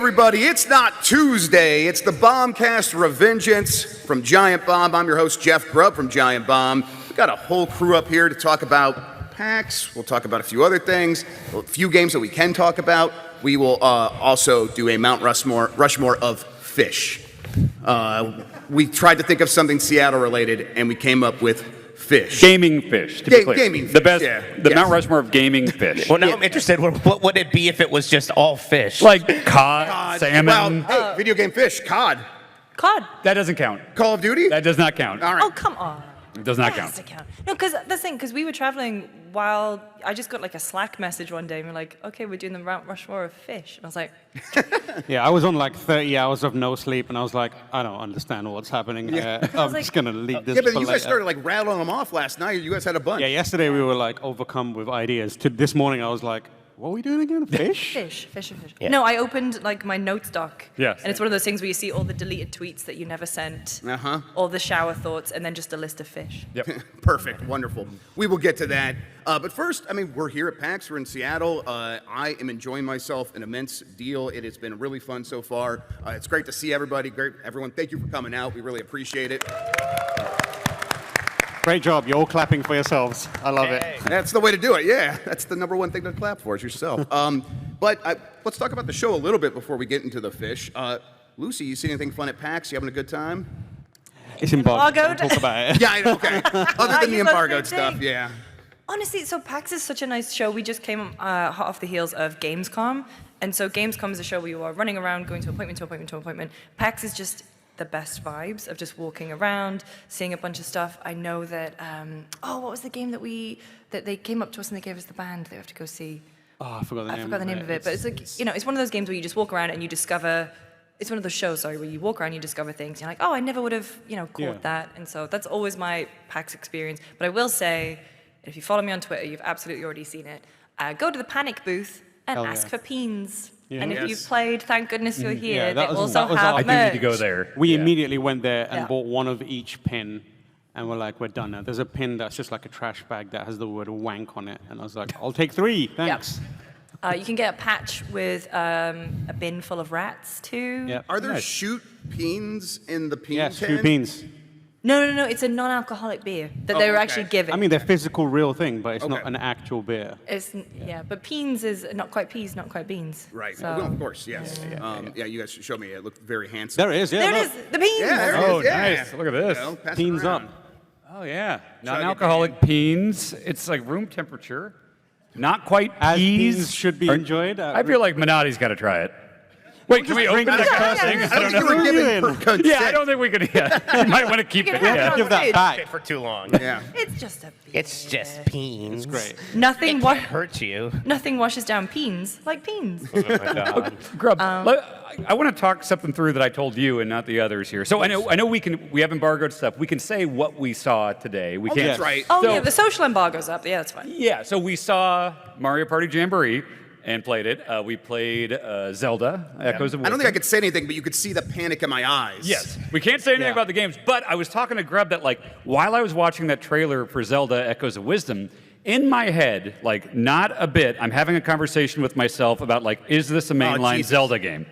everybody. It's not Tuesday. It's the Bombcast Revengeance from Giant Bomb. I'm your host, Jeff Grubb from Giant Bomb. We've got a whole crew up here to talk about PAX. We'll talk about a few other things, a few games that we can talk about. We will also do a Mount Rushmore of fish. We tried to think of something Seattle-related, and we came up with fish. Gaming fish, to be clear. Gaming fish, the best, yeah. the Yes. Mount Rushmore of gaming fish. Well, now I'm interested. What would it be if it was just all fish? Like cod, salmon. Well, hey, video game fish, COD. COD. That doesn't count. Call of Duty? That does not count. All right. Oh, come on. It does not That has count. to count. No, because the thing, because we were traveling while I just got like a Slack message one day, and we're like, okay, we're doing the Mount Rushmore of fish. And I was like, Yeah, I was on like 30 hours of no sleep, and I was like, I don't understand what's happening here. I'm like- just gonna leave this Yeah, but for you guys later. started like rattling them off last night. You guys had a bunch. Yeah, yesterday we were like overcome with ideas. This morning I was like, what are we doing again? Fish? fish. Yeah. No, I opened like my notes doc. Yes. And it's one of those things where you see all the deleted tweets that you never sent, Uh-huh. all the shower thoughts, and then just a list of fish. Yep. Perfect. Wonderful. We will get to that. But first, I mean, we're here at PAX. We're in Seattle. I am enjoying myself an immense deal. It has been really fun so far. It's great to see everybody. Great, everyone. Thank you for coming out. We really appreciate it. Great job. You're all clapping for yourselves. I love it. That's the way to do it. Yeah, that's the number one thing to clap for is yourself. But let's talk about the show a little bit before we get into the fish. Lucy, you see anything fun at PAX? You having a good time? It's embargoed. Embargoed? Don't talk about it. Yeah, I know, okay. Other than the You both embargoed did stuff, thing. yeah. Honestly, so PAX is such a nice show. We just came hot off the heels of Gamescom. And so Gamescom is a show where you are running around, going to appointment to appointment to appointment. PAX is just the best vibes of just walking around, seeing a bunch of stuff. I know that, what was the game that they came up to us and they gave us the band that we have to go see? Oh, I forgot the name. I forgot the name of it, but it's like, it's one of those games where you just walk around and you discover, it's one of those shows, sorry, where you walk around and you discover things. You're like, oh, I never would have, caught Yeah. that. And so that's always my PAX experience. But I will say, if you follow me on Twitter, you've absolutely already seen it. Go to the Panic booth and Hell ask yeah. for peens. Yeah. And if Yes. you've played, thank goodness you're here. Yeah, they that was- also that was have our- I do need to go merch. there. We Yeah. immediately went there and Yeah. bought one of each pin, and we're like, we're done now. There's a pin that's just like a trash bag that has the word wank on it, and I was like, I'll take 3, thanks. You can get a patch with a bin full of rats too. Yeah. Are there Nice. shoot peens in the peen Yes, tin? 2 beans. No. It's a non-alcoholic beer that Oh, they were okay. actually giving. I mean, they're physical, real thing, but it's not Okay. an actual beer. But peens is not quite peas, not quite beans. Right. So, Well, of course, yes. Yeah, you guys showed me. It looked very handsome. There it is, yeah. there it look. is, the peens. Yeah, there it Oh, is. Yeah. nice. Look at this. Pass it Peens around. up. Oh, yeah. Chug it, Non-alcoholic peens. It's like room temperature. Not quite As peas. peas should be Or- enjoyed. I feel like Minotti's got to try it. Wait, can we open drink the it. cussing? Yeah. I don't You were know. given per consent. Yeah, I don't think we could. Yeah, you might want to keep You it. can have it Yeah. on Give that stage. back. for too long. Yeah. It's just a beer. It's just peens. It's great. Nothing, It can't hurt you. nothing washes down peens like peens. Oh my God. Grub, I want to talk something through that I told you and not the others here. So I know we have embargoed stuff. We can say what we saw today. We can't. That's right. Oh So- yeah, the social embargo's up. Yeah, that's fine. Yeah, so we saw Mario Party Jamboree and played it. We played Zelda, Echoes of Wisdom. I don't think I could say anything, but you could see the panic in my eyes. Yes, we can't say anything Yeah. about the games, but I was talking to Grub that like while I was watching that trailer for Zelda Echoes of Wisdom, in my head, like not a bit, I'm having a conversation with myself about like, is this a mainline Jesus. Zelda game?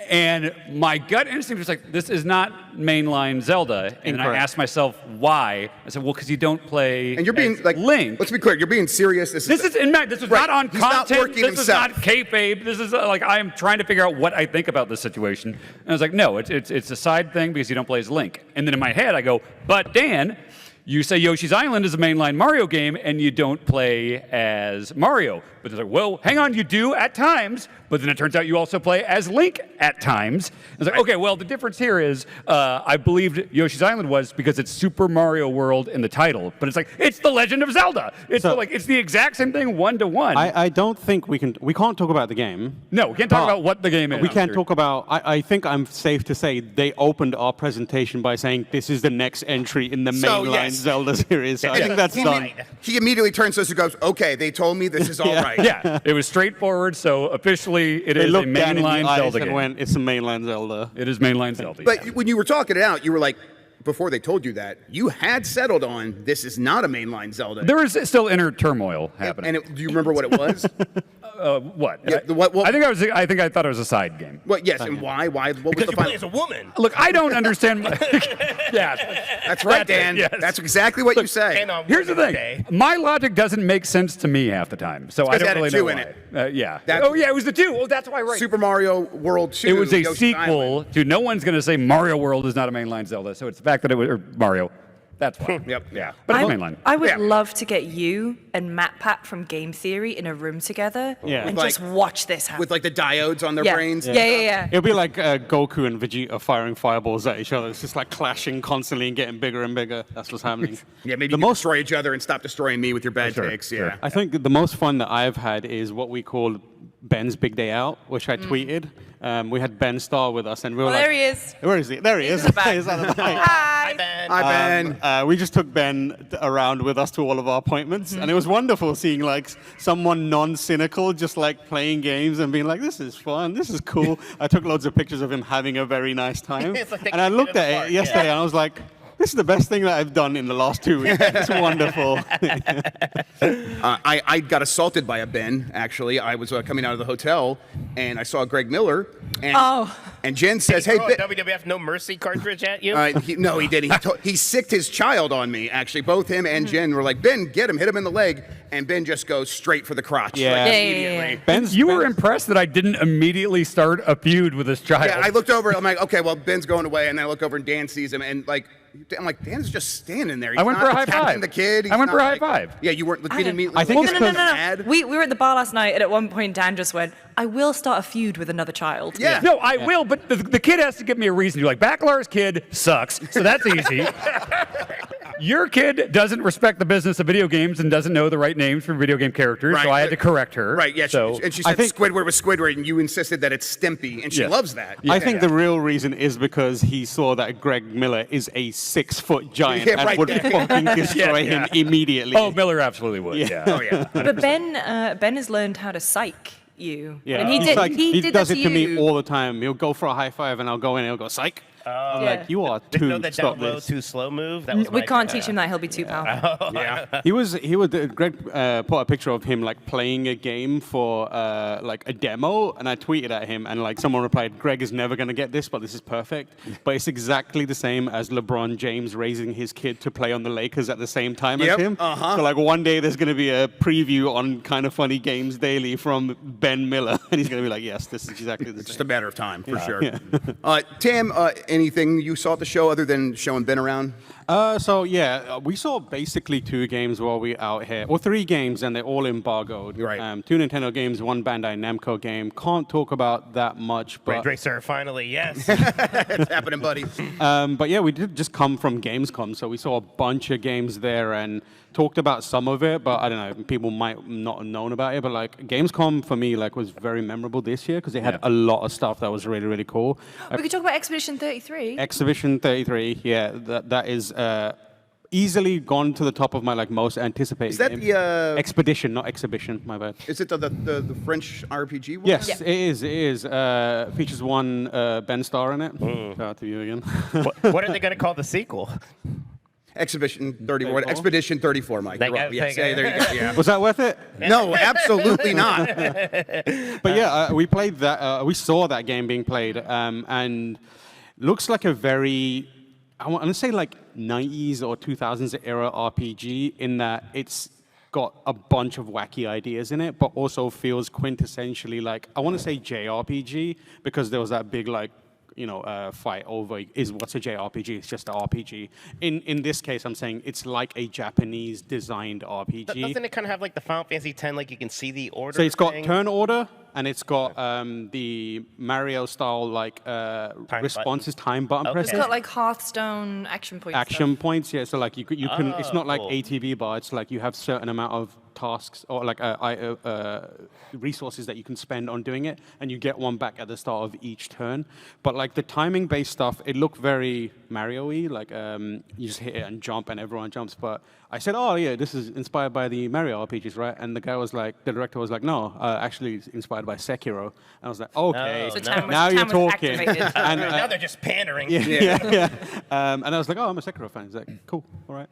And my gut instinct was like, this is not mainline Zelda. And then I Incorrect. asked myself why. I said, well, because you don't play And you're being as like Link. Let's be clear. You're being serious. This This is in fact, this is Right. not on He's not content. working This himself. is not kayfabe. This is like I am trying to figure out what I think about this situation. And I was like, no, it's a side thing because you don't play as Link. And then in my head I go, but Dan, you say Yoshi's Island is a mainline Mario game and you don't play as Mario. But they're like, well, hang on, you do at times. But then it turns out you also play as Link at times. I was like, okay, well, the difference here is I believed Yoshi's Island was because it's Super Mario World in the title. But it's like, it's The Legend of Zelda. It's it's the exact same thing one-to-one. I don't think we can't talk about the game. No, we can't talk But about what the game is. We can't talk about, I think I'm safe to say they opened our presentation by saying this is the next entry in the So, mainline yes. Zelda series. So I think that's done. He immediately turns to us and goes, okay, they told me this is all right. Yeah, it was straightforward. So officially, it They is a looked down in the mainline eyes Zelda and game. went, it's a mainline Zelda. It is mainline Zelda. But when you were talking it out, you were like, before they told you that, you had settled on this is not a mainline Zelda. There is still inner turmoil happening. And do you remember what it was? What? Yeah, I think I thought it was a side game. Well, yes, and why? Why? What was Because the you play final? as a woman. Look, I don't understand. Yeah, That's right, That's it, Dan. yes. That's exactly what you say. And on here's the Women's thing. Day. My logic doesn't make sense to me half the time, so I 'cause it don't had a really 2 know in why. it. Yeah. That's- Oh yeah, it was the 2. Oh, that's why. Right. Super Mario World 2. It was a Yoshi's sequel Island. to. No one's going to say Mario World is not a mainline Zelda. So it's the fact that it was or Mario. That's why. Yep. Yeah. But it's mainline. I would Yeah. love to get you and Matt Pat from Game Theory in a room together Yeah. and With, just watch this happen. With like the diodes on their yeah. brains. Yeah. It'll be like Goku and Vegeta firing fireballs at each other. It's just like clashing constantly and getting bigger and bigger. That's what's happening. Yeah, maybe the you can most. destroy each other and stop destroying me with your bad Sure, takes. sure. Yeah. I think the most fun that I've had is what we call Ben's Big Day Out, which I tweeted. We had Ben Starr with us, and we were Oh, like, there he is. Where is he? There he is. in the back. He's on the mic. Hi. Ben. Hi, Ben. We just took Ben around with us to all of our appointments, and it was wonderful seeing like someone non-cynical just like playing games and being like, "This is fun, this is cool." I took loads of pictures of him having a very nice time, It's like and I looked taking it at apart, it yesterday and I was like, "This is the best thing that I've done in the last 2 weeks. It's wonderful." I got assaulted by a Ben, actually. I was coming out of the hotel, and I saw Greg Miller. And, Oh. and Jen says, Throw hey, a Ben. WWF No Mercy cartridge at you. No, he didn't. He sicked his child on me, actually. Both him and Jen were like, Ben, get him, hit him in the leg. And Ben just goes straight for the crotch. Yeah. Like, Yeah, immediately. Ben's, You were Ben's- impressed that I didn't immediately start a feud with this child. Yeah, I looked over. I'm like, okay, well, Ben's going away, and then I look over, and Dan sees him, and like, I'm like, Dan's just standing there. He's I went not for a high attacking five. The kid. He's I went not, for a high like- five. Yeah, you weren't. You didn't immediately. I think like, it's No. get mad. We were at the bar last night, and at one point Dan just went, "I will start a feud with another child." Yeah. No, I will, but the kid has to give me a reason to. Like, Backlar's kid sucks, so that's easy. Your kid doesn't respect the business of video games and doesn't know the right names for video game characters, so I had to correct her. Right, yeah. So, And she I said think- Squidward was Squidward, and you insisted that it's Stimpy, and she Yes. loves that. I think the real reason is because he saw that Greg Miller is a 6-foot giant Yeah, and right would there. fucking destroy him immediately. oh, Miller absolutely would. Yeah. Oh, yeah. But Ben has learned how to psych you. Yeah, And he He's did. like, he did does that it to me you. all the time. He'll go for a high five, and I'll go in, and he'll go psych. I'm Yeah. like, you are Didn't know too. that Stop down low, this. too slow move. That was We my can't thing. teach him that. He'll be too powerful. Yeah. He was. Greg put a picture of him like playing a game for like a demo, and I tweeted at him, and like someone replied, "Greg is never gonna get this, but this is perfect." But it's exactly the same as LeBron James raising his kid to play on the Lakers at the same time Yep, as him. So like one day there's gonna be a preview on Kind of Funny Games Daily from Ben Miller, and he's gonna be like, "Yes, this is exactly the Just a same." matter of time, for sure. Tam, anything you saw at the show other than showing Ben around? We saw basically 2 games while we out here, or 3 games, and they're all embargoed. Right. 2 Nintendo games, 1 Bandai Namco game. Can't talk about that much, Ridge but Racer, finally, yes. It's happening, buddy. but yeah, we did just come from Gamescom, so we saw a bunch of games there and talked about some of it. But I don't know, people might not have known about it. But like Gamescom for me, like was very memorable this year because it had a lot of stuff that was really really cool. We could talk about Expedition 33. Exhibition 33, yeah, that is easily gone to the top of my like most anticipated. Is that game. the, Expedition, not exhibition? My bad. Is it the French RPG one? Yes, Yeah. it is. It is. Features one Ben Starr in it. Shout out to you again. What are they going to call the sequel? Exhibition 34. 34? Expedition 34, Mike. Thank You're you, right. Yes, thank you. there you go. Yeah. Was that worth it? No, absolutely not. But yeah, we played that. We saw that game being played, and looks like a very, I want to say like 90s or 2000s era RPG in that it's got a bunch of wacky ideas in it, but also feels quintessentially like, I want to say JRPG because there was that big like, fight over is what's a JRPG? It's just an RPG. In this case, I'm saying it's like a Japanese designed RPG. Doesn't it kind of have like the Final Fantasy X, like you can see the order? So it's got thing? turn order, and it's got the Mario style like responses, time button Okay. It's presses. got like Hearthstone action points. Action points, yeah. So like you can. It's not like cool. ATB bar. It's like you have certain amount of tasks or like resources that you can spend on doing it, and you get one back at the start of each turn. But like the timing-based stuff, it looked very Mario-y. Like you just hit it and jump, and everyone jumps. But I said, oh, yeah, this is inspired by the Mario RPGs, right? And the director was like, no, actually, it's inspired by Sekiro. And I was like, okay, So now you're Tam was talking. activated. And, now they're just pandering. yeah. And I was like, oh, I'm a Sekiro fan. He's like, cool, all right.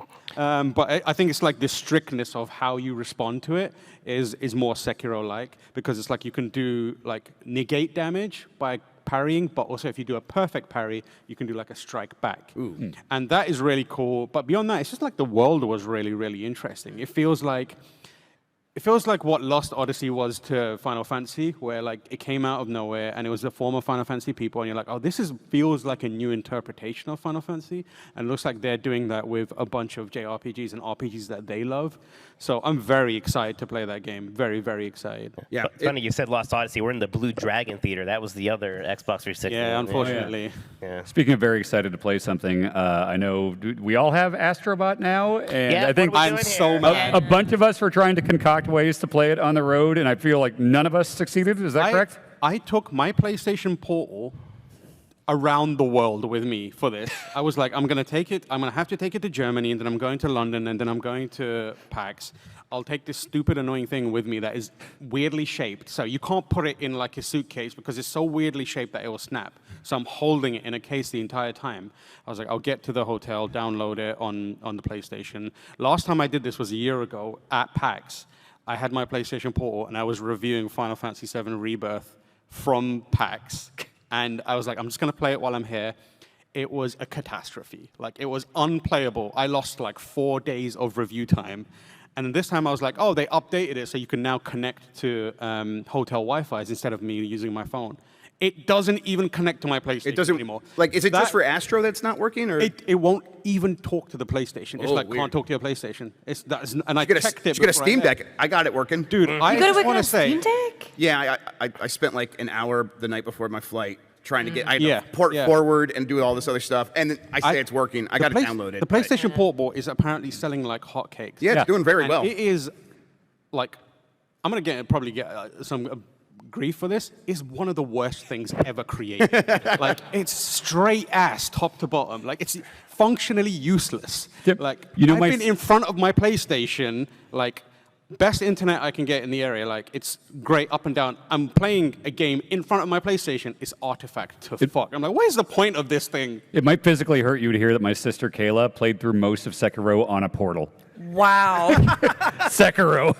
But I think it's like the strictness of how you respond to it is more Sekiro-like, because it's like you can do like negate damage by parrying, but also if you do a perfect parry, you can do like a strike back. And that is really cool. But beyond that, it's just like the world was really, really interesting. It feels like what Lost Odyssey was to Final Fantasy, where like it came out of nowhere and it was the former Final Fantasy people, and you're like, oh, feels like a new interpretation of Final Fantasy, and it looks like they're doing that with a bunch of JRPGs and RPGs that they love. So I'm very excited to play that game. Very, very excited. Yeah. But funny you said Lost Odyssey. We're in the Blue Dragon Theater. That was the other Xbox 360. Yeah, unfortunately. Yeah. Speaking of very excited to play something, I know we all have Astrobot now, and Yeah, I think what are we I'm doing so here? mad. a bunch of us were trying to concoct ways to play it on the road, and I feel like none of us succeeded. Is that correct? I took my PlayStation Portal around the world with me for this. I was like, I'm going to have to take it to Germany, and then I'm going to London, and then I'm going to PAX. I'll take this stupid, annoying thing with me that is weirdly shaped. So you can't put it in like a suitcase because it's so weirdly shaped that it will snap. So I'm holding it in a case the entire time. I was like, I'll get to the hotel, download it on the PlayStation. Last time I did this was a year ago at PAX. I had my PlayStation Portal, and I was reviewing Final Fantasy VII Rebirth from PAX. And I was like, I'm just going to play it while I'm here. It was a catastrophe. Like, it was unplayable. I lost like 4 days of review time. And then this time I was like, oh, they updated it so you can now connect to hotel Wi-Fi's instead of me using my phone. It doesn't even connect to my PlayStation It doesn't anymore. Like, is it just for Astro that's not working, or It won't even talk to the PlayStation. It's Oh, like, weird. can't talk to your PlayStation. And I get checked a, it. get a before I Steam left. Deck? I got it working, Dude, I You gotta just work on want a to say, Steam Deck? Yeah, I spent like an hour the night before my flight trying to get. I had Yeah, to port yeah. forward and do all this other stuff, and then I say it's working. I got to download it. The PlayStation Portable is apparently selling like hotcakes. Yeah, it's doing very And well. It is like, I'm gonna probably get some grief for this. Is one of the worst things ever created. Like, it's straight ass top to bottom. Like, it's functionally useless. Yep. Like, You know, I've my been in front of my PlayStation, like, best internet I can get in the area. Like, it's great up and down. I'm playing a game in front of my PlayStation. It's artifact to fuck. I'm like, what is the point of this thing? It might physically hurt you to hear that my sister Kayla played through most of Sekiro on a portal. Wow. Sekiro.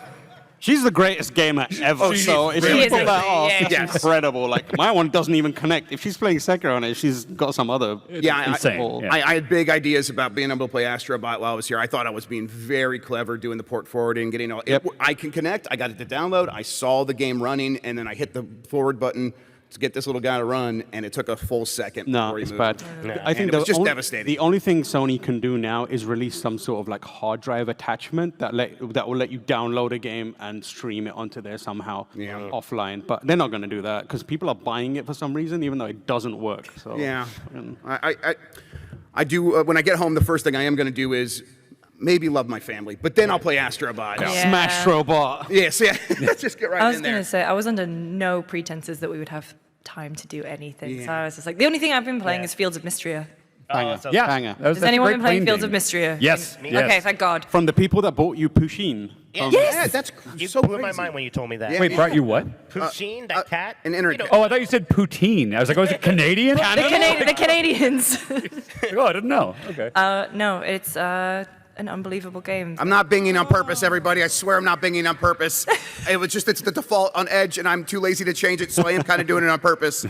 She's the greatest gamer ever. So if She you is pull that actually, off, yeah. it's Yes. incredible. Like, my one doesn't even connect. If she's playing Sekiro on it, she's got some other. Yeah, Insane. Yeah. I had big ideas about being able to play Astrobot while I was here. I thought I was being very clever doing the port forwarding, getting all. Yep. I can connect. I got it to download. I saw the game running, and then I hit the forward button to get this little guy to run, and it took a full second. No, before he it's moved. bad. I think And it was just only, devastating. The only thing Sony can do now is release some sort of like hard drive attachment that will let you download a game and stream it onto there somehow offline. But they're not going to do that because people are buying it for some reason, even though it doesn't work. So Yeah, I do. When I get home, the first thing I am going to do is maybe love my family, but then I'll play Astrobot. Yeah. Smash Robot. Yes, yeah. Let's just get right I was in going there. to say, I was under no pretenses that we would have time to do anything. So Yeah. I was just like, the only thing I've been playing Yeah. is Fields of Mysteria. Banger. so- Yeah. Banger. Has anyone been playing Fields of Mysteria? Yes. Me. Okay, thank God. From the people that bought you Pusheen. Yeah. Yeah, that's You so blew crazy. my mind when you told me that. Yeah. Wait, brought you what? Pusheen, that cat? an internet- You know- Oh, I thought you said poutine. I was like, oh, is it Canadian? The Canadians. Oh, I didn't know. Okay. No, it's an unbelievable game. I'm not binging on purpose, everybody. I swear I'm not binging on purpose. It's the default on Edge, and I'm too lazy to change it, so I am kind of doing it on purpose.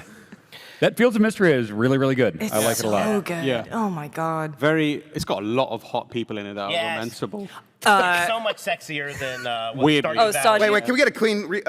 That Fields of Mystery is really, really good. It's I like it a lot. so good. Yeah. Oh my God. It's got a lot of hot people in it that Yes. are romanceable. so much sexier than what Weird. Stardew Oh, Valley. Wait, can we get a clean?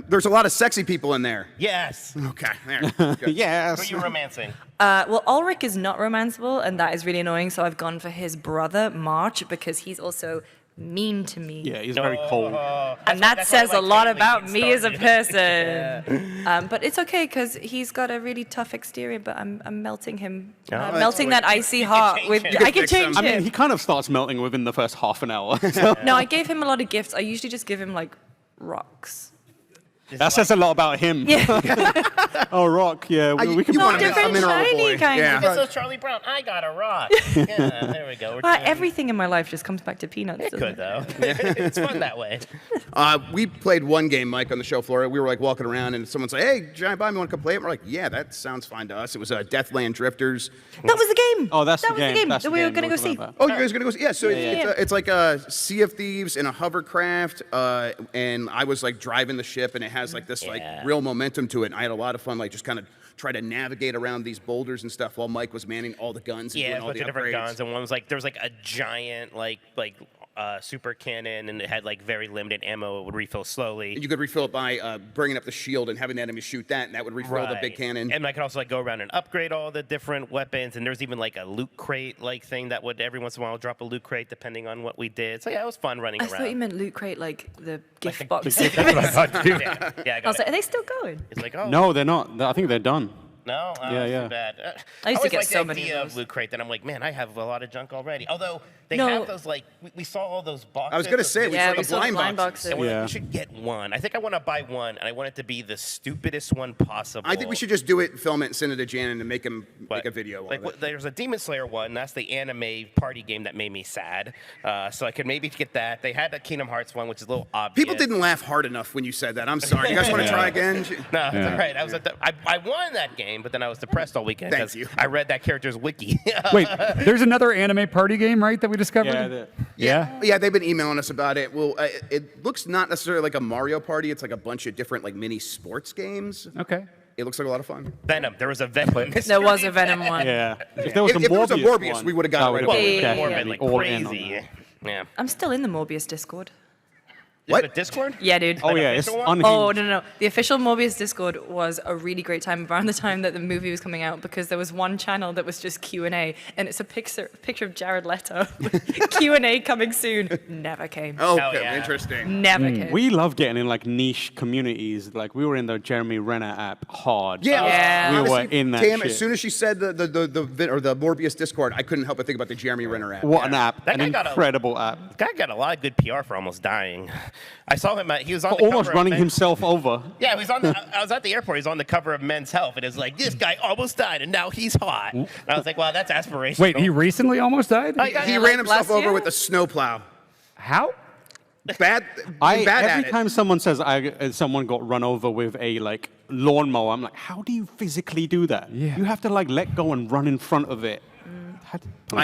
There's a lot of sexy people in there. Yes. Okay, there. Good. Yes. Who are you romancing? Well, Ulrich is not romanceable, and that is really annoying. So I've gone for his brother, March, because he's also mean to me. Yeah, he's very cold. And that that's why I says a like lot Haley about and me as a Stardew. person. But it's okay because he's got a really tough exterior. But I'm melting him, Oh, melting that's that icy can heart change with. him. I can fix him. change I him. mean, he kind of starts melting within the first half an hour. So. No, I gave him a lot of gifts. I usually just give him like rocks. That says a lot about him. Oh, rock. Yeah, we can. you want Not a mineral shiny boy. kind Yeah. of. It's so Charlie Brown. I got a rock. Yeah, there we go. Everything in my life just comes back to peanuts. It doesn't could though. It's fun that way. We played one game, Mike, on the show floor. We were like walking around, and someone said, "Hey, Giant Bomb, you want to come play it?" And we're like, "Yeah, that sounds fine to us." It was Deathland Drifters. That was the game. Oh, that's that the was game. the game That's that the we were game going to go we're talking see. about. Oh, you guys are gonna go? Yeah. So Yeah. it's like a Sea of Thieves in a hovercraft, and I was like driving the ship, and it has like this like real momentum to it. And I had a lot of fun, like just kind of try to navigate around these boulders and stuff while Mike was manning all the guns and Yeah, doing a all bunch the of different upgrades. guns, and one was like there was like a giant like super cannon, and it had like very limited ammo. It would refill slowly. You could refill it by bringing up the shield and having the enemy shoot that, and that would refill the big cannon. And I could also like go around and upgrade all the different weapons. And there's even like a loot crate like thing that would every once in a while drop a loot crate depending on what we did. So yeah, it was fun running I around. thought you meant loot crate, like the gift box. That's what I thought too. Yeah, I I got was like, it. are they still going? It's like, oh No, they're not. I think they're done. no, Yeah, that's yeah. too bad. I used to always get like so the many of idea those. Loot crate. Then I'm like, man, I have a lot of junk already. Although they No. have those like we saw all those boxes. I was gonna say, we Yeah, saw we the saw the blind blind boxes. boxes. And we're like, Yeah. we should get one. I think I want to buy one, and I want it to be the stupidest one possible. I think we should just do it, film it, and send it to Jan, and make him make But, a video like, of it. there's a Demon Slayer one. That's the anime party game that made me sad. So I could maybe get that. They had a Kingdom Hearts one, which is a little obvious. People didn't laugh hard enough when you said that. I'm sorry. You guys want to try again? No, it's all right. I won that game, but then I was depressed all weekend. Thank 'cause you. I read that character's wiki. Wait, there's another anime party game, right, that we discovered? Yeah, Yeah, they've been emailing us about it. Well, it looks not necessarily like a Mario Party. It's like a bunch of different like mini sports games. Okay. It looks like a lot of fun. Venom. There was a Venom. There was a Venom one. yeah. If there was If there was a Morbius, one, we would've got it right would've away. been Yeah, Morbid, definitely like all in on crazy. that. Yeah. I'm still in the Morbius Discord. What? Is it a Discord? Yeah, dude. Oh yeah, it's official one? unhinged. Oh, no. The official Morbius Discord was a really great time around the time that the movie was coming out because there was one channel that was just Q&A, and it's a picture of Jared Leto. Q&A coming soon. Never came. Oh, Hell okay, yeah. interesting. Never came. We love getting in like niche communities. Like we were in the Jeremy Renner app hard. Yeah, Yeah. we honestly, were in that Tam, shit. as soon as she said the Morbius Discord, I couldn't help but think about the Jeremy Renner app. What an app! That An guy got a- incredible app. Guy got a lot of good PR for almost dying. I saw him. He was on For the almost cover running of Men's- himself over. Yeah, he was on. I was at the airport. He's on the cover of Men's Health, and it's like this guy almost died, and now he's hot. And I was like, wow, that's aspirational. Wait, he recently almost died? He like ran himself last over year? with a snowplow. How? Bad Every at it. time someone says someone got run over with a like lawnmower, I'm like, how do you physically do that? Yeah. You have to like let go and run in front of it.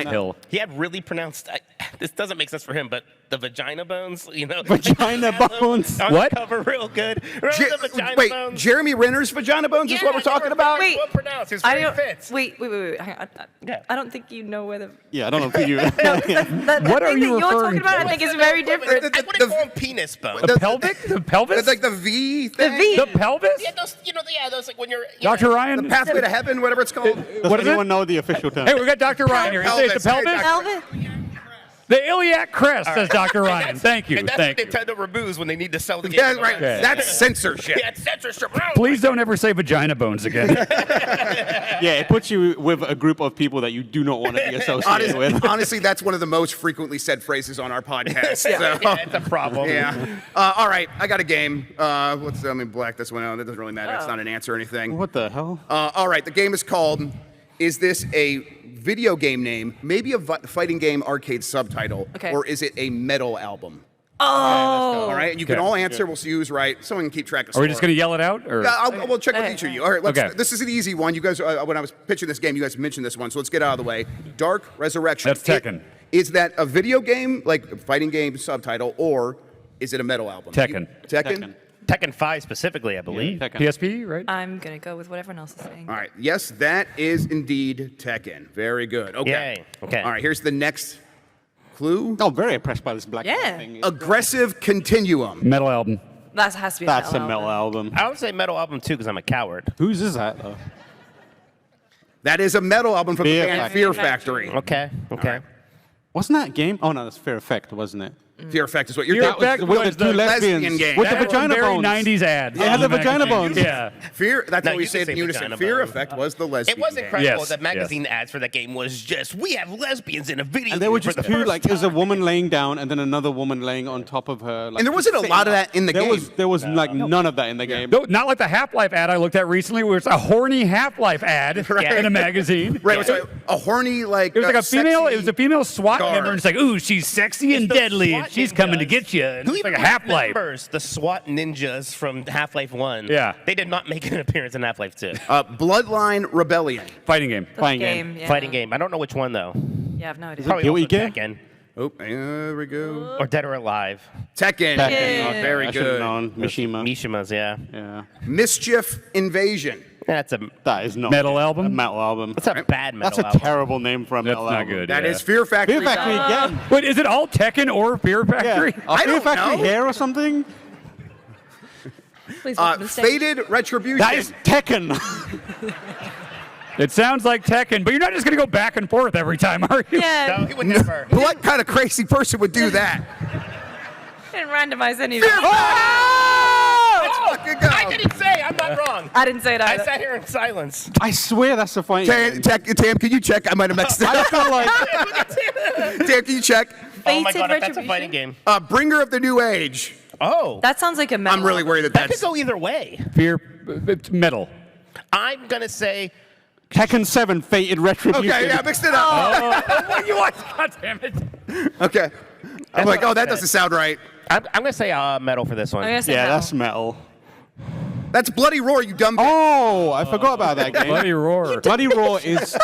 Hill. He had really pronounced. This doesn't make sense for him, but the vagina bones, you know. Vagina bones. On What? the cover real good. Remember the vagina Wait, bones? Jeremy Renner's vagina bones is what we're talking about? Wait. Well pronounced. His I very don't. fits. Wait. Hang on. Yeah. I don't think you know where the. Yeah, I don't know if you. That What are thing you that you're referring talking about, to? I think is very different. I wouldn't call him penis bones. The pelvic? The pelvis? It's like the V thing? V. The pelvis? Yeah, those. You know, yeah, those like when you're. Dr. Ryan? The pathway to heaven, whatever it's called. Does What is anyone it? know the official term? Hey, we got Dr. Ryan here. You say it's the Pelvis. Hey, pelvis? Dr. Velvet? The iliac crest, says Dr. Ryan. Thank you. And that's Thank what you. Nintendo removes when they need to sell the game. Yeah, right. Okay. That's censorship. Yeah, it's censorship. Please don't ever say vagina bones again. Yeah, it puts you with a group of people that you do not want to be associated with. Honestly, that's one of the most frequently said phrases on our podcast. So, Yeah, it's a problem. yeah. All right, I got a game. Let me black this one out. That doesn't really matter. It's not an answer or anything. What the hell? All right, the game is called, is this a video game name, maybe a fighting game arcade subtitle, Okay. or is it a metal album? Oh. All right, and you can Okay. all answer. We'll see who's right. Someone can keep track of Are we just score. going to yell it out? Or? Yeah, we'll check with Okay. each of you. All right, let's. Okay. This is an easy one. You guys, when I was pitching this game, you guys mentioned this one, so let's get out of the way. Dark Resurrection. That's Tekken. Is that a video game, like a fighting game subtitle, or is it a metal album? Tekken. Tekken? Tekken 5 specifically, I believe. Tekken. PSP, right? I'm going to go with what everyone else is saying. All right. Yes, that is indeed Tekken. Very good. Okay. Yay. Okay. All right, here's the next clue. Oh, very impressed by this black Yeah. thing. Aggressive Continuum. Metal album. That has to be That's a metal metal album. I would say Metal Album 2 because I'm a coward. Whose is that though? That is a metal album from Fear the band Factory. Fear Factory. Okay. Okay. Wasn't that a game? Oh no, that's Fear Effect, wasn't it? Fear Effect is what you're Fear thinking. Effect With was the two the lesbians lesbian game. with the That was vagina very bones. 90s ad. They had the on the vagina magazine. bones. Yeah. Fear, that's No, what we you said can in say unison. vagina Fear bone. Effect was the lesbian It was game. incredible. Yes, The magazine ads for that game was just, we have lesbians in a video And there were game for just the two, first like, there's a time. woman laying down and then another woman laying on top of her. Like, And there wasn't a lot of that in the there game. There was like none of that in the game. No, not like the Half-Life ad I looked at recently, where it's a horny Half-Life ad in a magazine. Right, so a horny, like, It was like a female. sexy It was a female SWAT guard. member, and it's like, ooh, she's sexy and The deadly, SWAT and she's coming to ninjas. get you. And Who it's like even a Half-Life. remembers the SWAT ninjas from Half-Life 1? Yeah. They did not make an appearance in Half-Life 2. Bloodline Rebellion. Fighting game. Playing game. Yeah. Fighting game. I don't know which one, though. Yeah, I have no idea. Probably Guilty also Gear? Tekken. Oh, there we go. Or Dead or Alive. Tekken. Tekken. Oh, very I should have good. known. Mishima. Mishima's, yeah. Yeah. Mischief Invasion. That's a That is not Metal a album? metal album. that's a bad metal That's a album. terrible name for a That's metal not album. good. That Yeah. is Fear Factory. Fear Factory again. Wait, is it all Tekken or Fear Yeah. Factory? Are I Fear don't Factory know. here or something? Please welcome to the stage. Fated Retribution. That is Tekken. It sounds like Tekken, but you're not just going to go back and forth every time, are you? Yeah, No, he would never. What kind of crazy person would do that? didn't randomize any of it. Let's fucking go. I didn't say. I'm not wrong. I didn't say it I either. sat here in silence. I swear that's a funny game. Tam, can you check? I might have mixed it I up. feel like Tam, can you check? Oh my Fated god, if that's a Retribution? fighting game. Bringer of the New Age. Oh. That sounds like a metal. I'm really worried that That could that's. go either way. Fear, it's metal. I'm going to say Tekken 7 Fated Retribution. Okay, yeah, I mixed it up. You what? God damn it. Okay. I'm like, what oh, that I doesn't sound right. I'm going to say metal for this one. I'm gonna say Yeah, metal. that's metal. That's Bloody Roar, you dumb. Oh, I forgot about that game. Bloody roar. Bloody Roar is.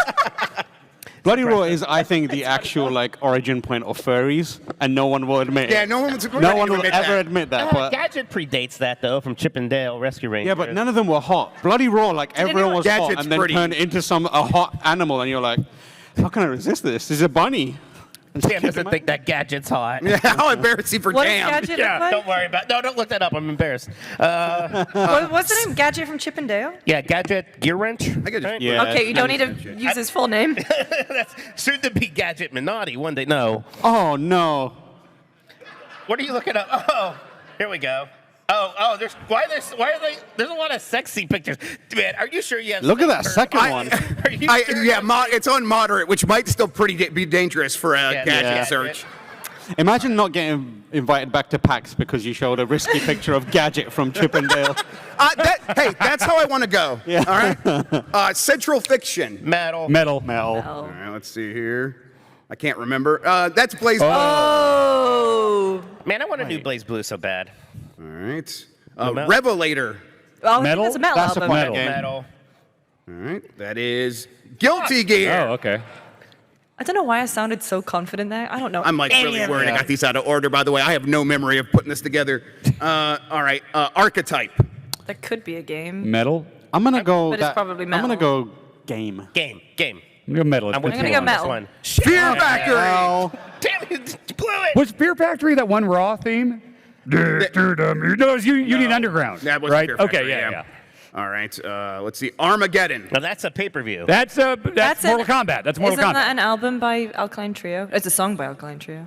Bloody Roar is, I think, the actual like origin point of furries, and no one will admit Yeah, it. no one's No one will admit ever that. admit that. But Gadget predates that, though, from Chip and Dale Rescue Rangers. yeah, but none of them were hot. Bloody Roar, like everyone was hot, Gadget's and then pretty. turned into a hot animal, and you're like, how can I resist this? This is a bunny. Sam doesn't think that Gadget's hot. Yeah, how embarrassing for What does Tam. Gadget Yeah, look like? Don't worry about. No, don't look that up. I'm embarrassed. What's the name? Gadget from Chip and Dale? Yeah, Gadget Gear Wrench. I could just- Yeah. Okay, you don't need to use his full name. That's soon to be Gadget Minotti one day. No. Oh no. What are you looking up? Oh, here we go. Oh, there's why are they? There's a lot of sexy pictures. Man, are you sure you have? Look at that second I- one. Are you sure you yeah, have- it's on moderate, which might still be dangerous for a gadget yeah. search. Imagine not getting invited back to PAX because you showed a risky picture of Gadget from Chip and Dale. Hey, that's how I want to go. Yeah. All right. Central Fiction. Metal. Metal. Metal. All right, let's see here. I can't remember. That's Blaze. Oh. Man, I want a new Blaze Blue so bad. All right. Metal. Revelator. Oh, Metal? that's a metal That's a album. metal. Game. Metal. All right. That is Guilty Gear. Oh, okay. I don't know why I sounded so confident there. I don't know. I'm like really worried I got these out of order, by the way. I have no memory of putting this together. All right. Archetype. That could be a game. Metal. I'm gonna go. But it's probably I'm gonna metal. go game. Game. I'm going to go metal. I'm with It's you gonna go on this metal. one. Fear Factory. Oh, Damn it! You blew it. Was Fear Factory that one Raw theme? No, it was Union Underground. That was right? Fear Factory, Okay, yeah. All right. Let's see. Armageddon. Now that's a pay-per-view. That's Mortal Kombat. That's Mortal Isn't Kombat. that an album by Alkaline Trio? It's a song by Alkaline Trio.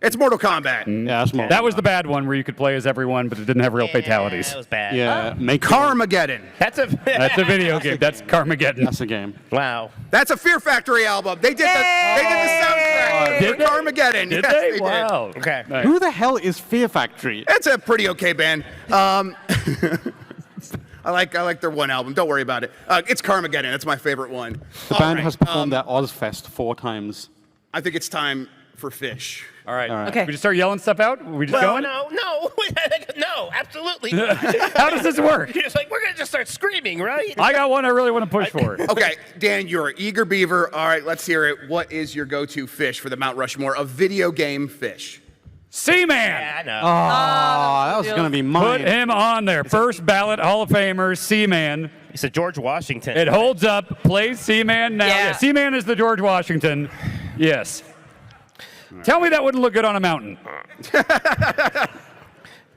It's Mortal Kombat. yeah, that's more. That was the bad one where you could play as everyone, but it didn't have real fatalities. That was bad. Yeah, make Carmageddon. That's a. That's a video game. That's Carmageddon. That's a game. Wow. That's a Fear Factory album. They did the soundtrack Did for they? Carmageddon. Did Yes, they? did. Wow. Okay. Nice. Who the hell is Fear Factory? It's a pretty okay band. I like their one album. Don't worry about it. It's Carmageddon. That's my favorite one. The band has performed at Ozfest 4 times. I think it's time for Fish. All right. Okay. We just start yelling stuff out? We just Well, going? no, absolutely. How does this work? You're just like, we're gonna just start screaming, right? I got one I really want to push for. Okay, Dan, you're an eager beaver. All right, let's hear it. What is your go-to fish for the Mount Rushmore of video game fish? Seaman. Yeah, I know. Oh, that was going to be Put mine. him on there. First ballot Hall of Famer, Seaman. It's a George Washington. It holds up. Play Seaman now. Yeah. Seaman is the George Washington. Yes. Tell me that wouldn't look good on a mountain.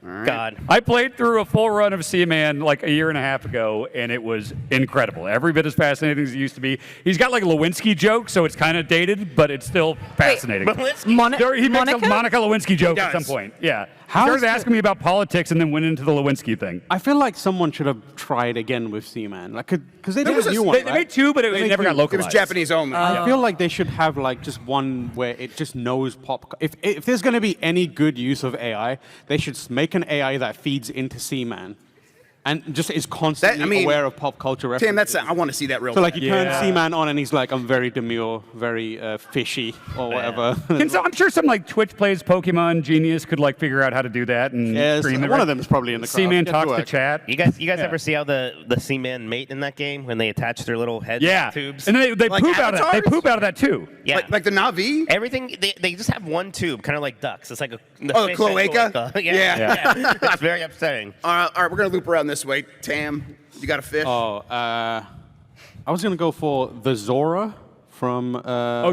God. I played through a full run of Seaman like a year and a half ago, and it was incredible. Every bit as fascinating as it used to be. He's got like a Lewinsky joke, so it's kind of dated, but it's still fascinating. He makes a Monica Lewinsky joke at some point. Yeah. He started asking me about politics and then went into the Lewinsky thing. I feel like someone should have tried again with Seaman, like, because they did a new one. They made two, but it never got localized. It was Japanese only. I feel like they should have like just one where it just knows pop. If there's going to be any good use of AI, they should make an AI that feeds into Seaman, and just is constantly aware of pop culture references. Tim, I want to see that real. So like you turn Seaman on and he's like, I'm very demure, very fishy, or whatever. I'm sure some like Twitch plays Pokemon genius could like figure out how to do that and stream it. One of them is probably in the crowd. Seaman talks to chat. You guys ever see how the Seaman mate in that game when they attach their little head tubes? And they Like poop out of that. They poop out of that too. Yeah. Like the Na'vi? Everything, they just have one tube, kind of like ducks. It's like a fish cloaca? Yeah. It's very upsetting. All right, we're going to loop around this way. Tam, you got a fish? I was gonna go for the Zora from.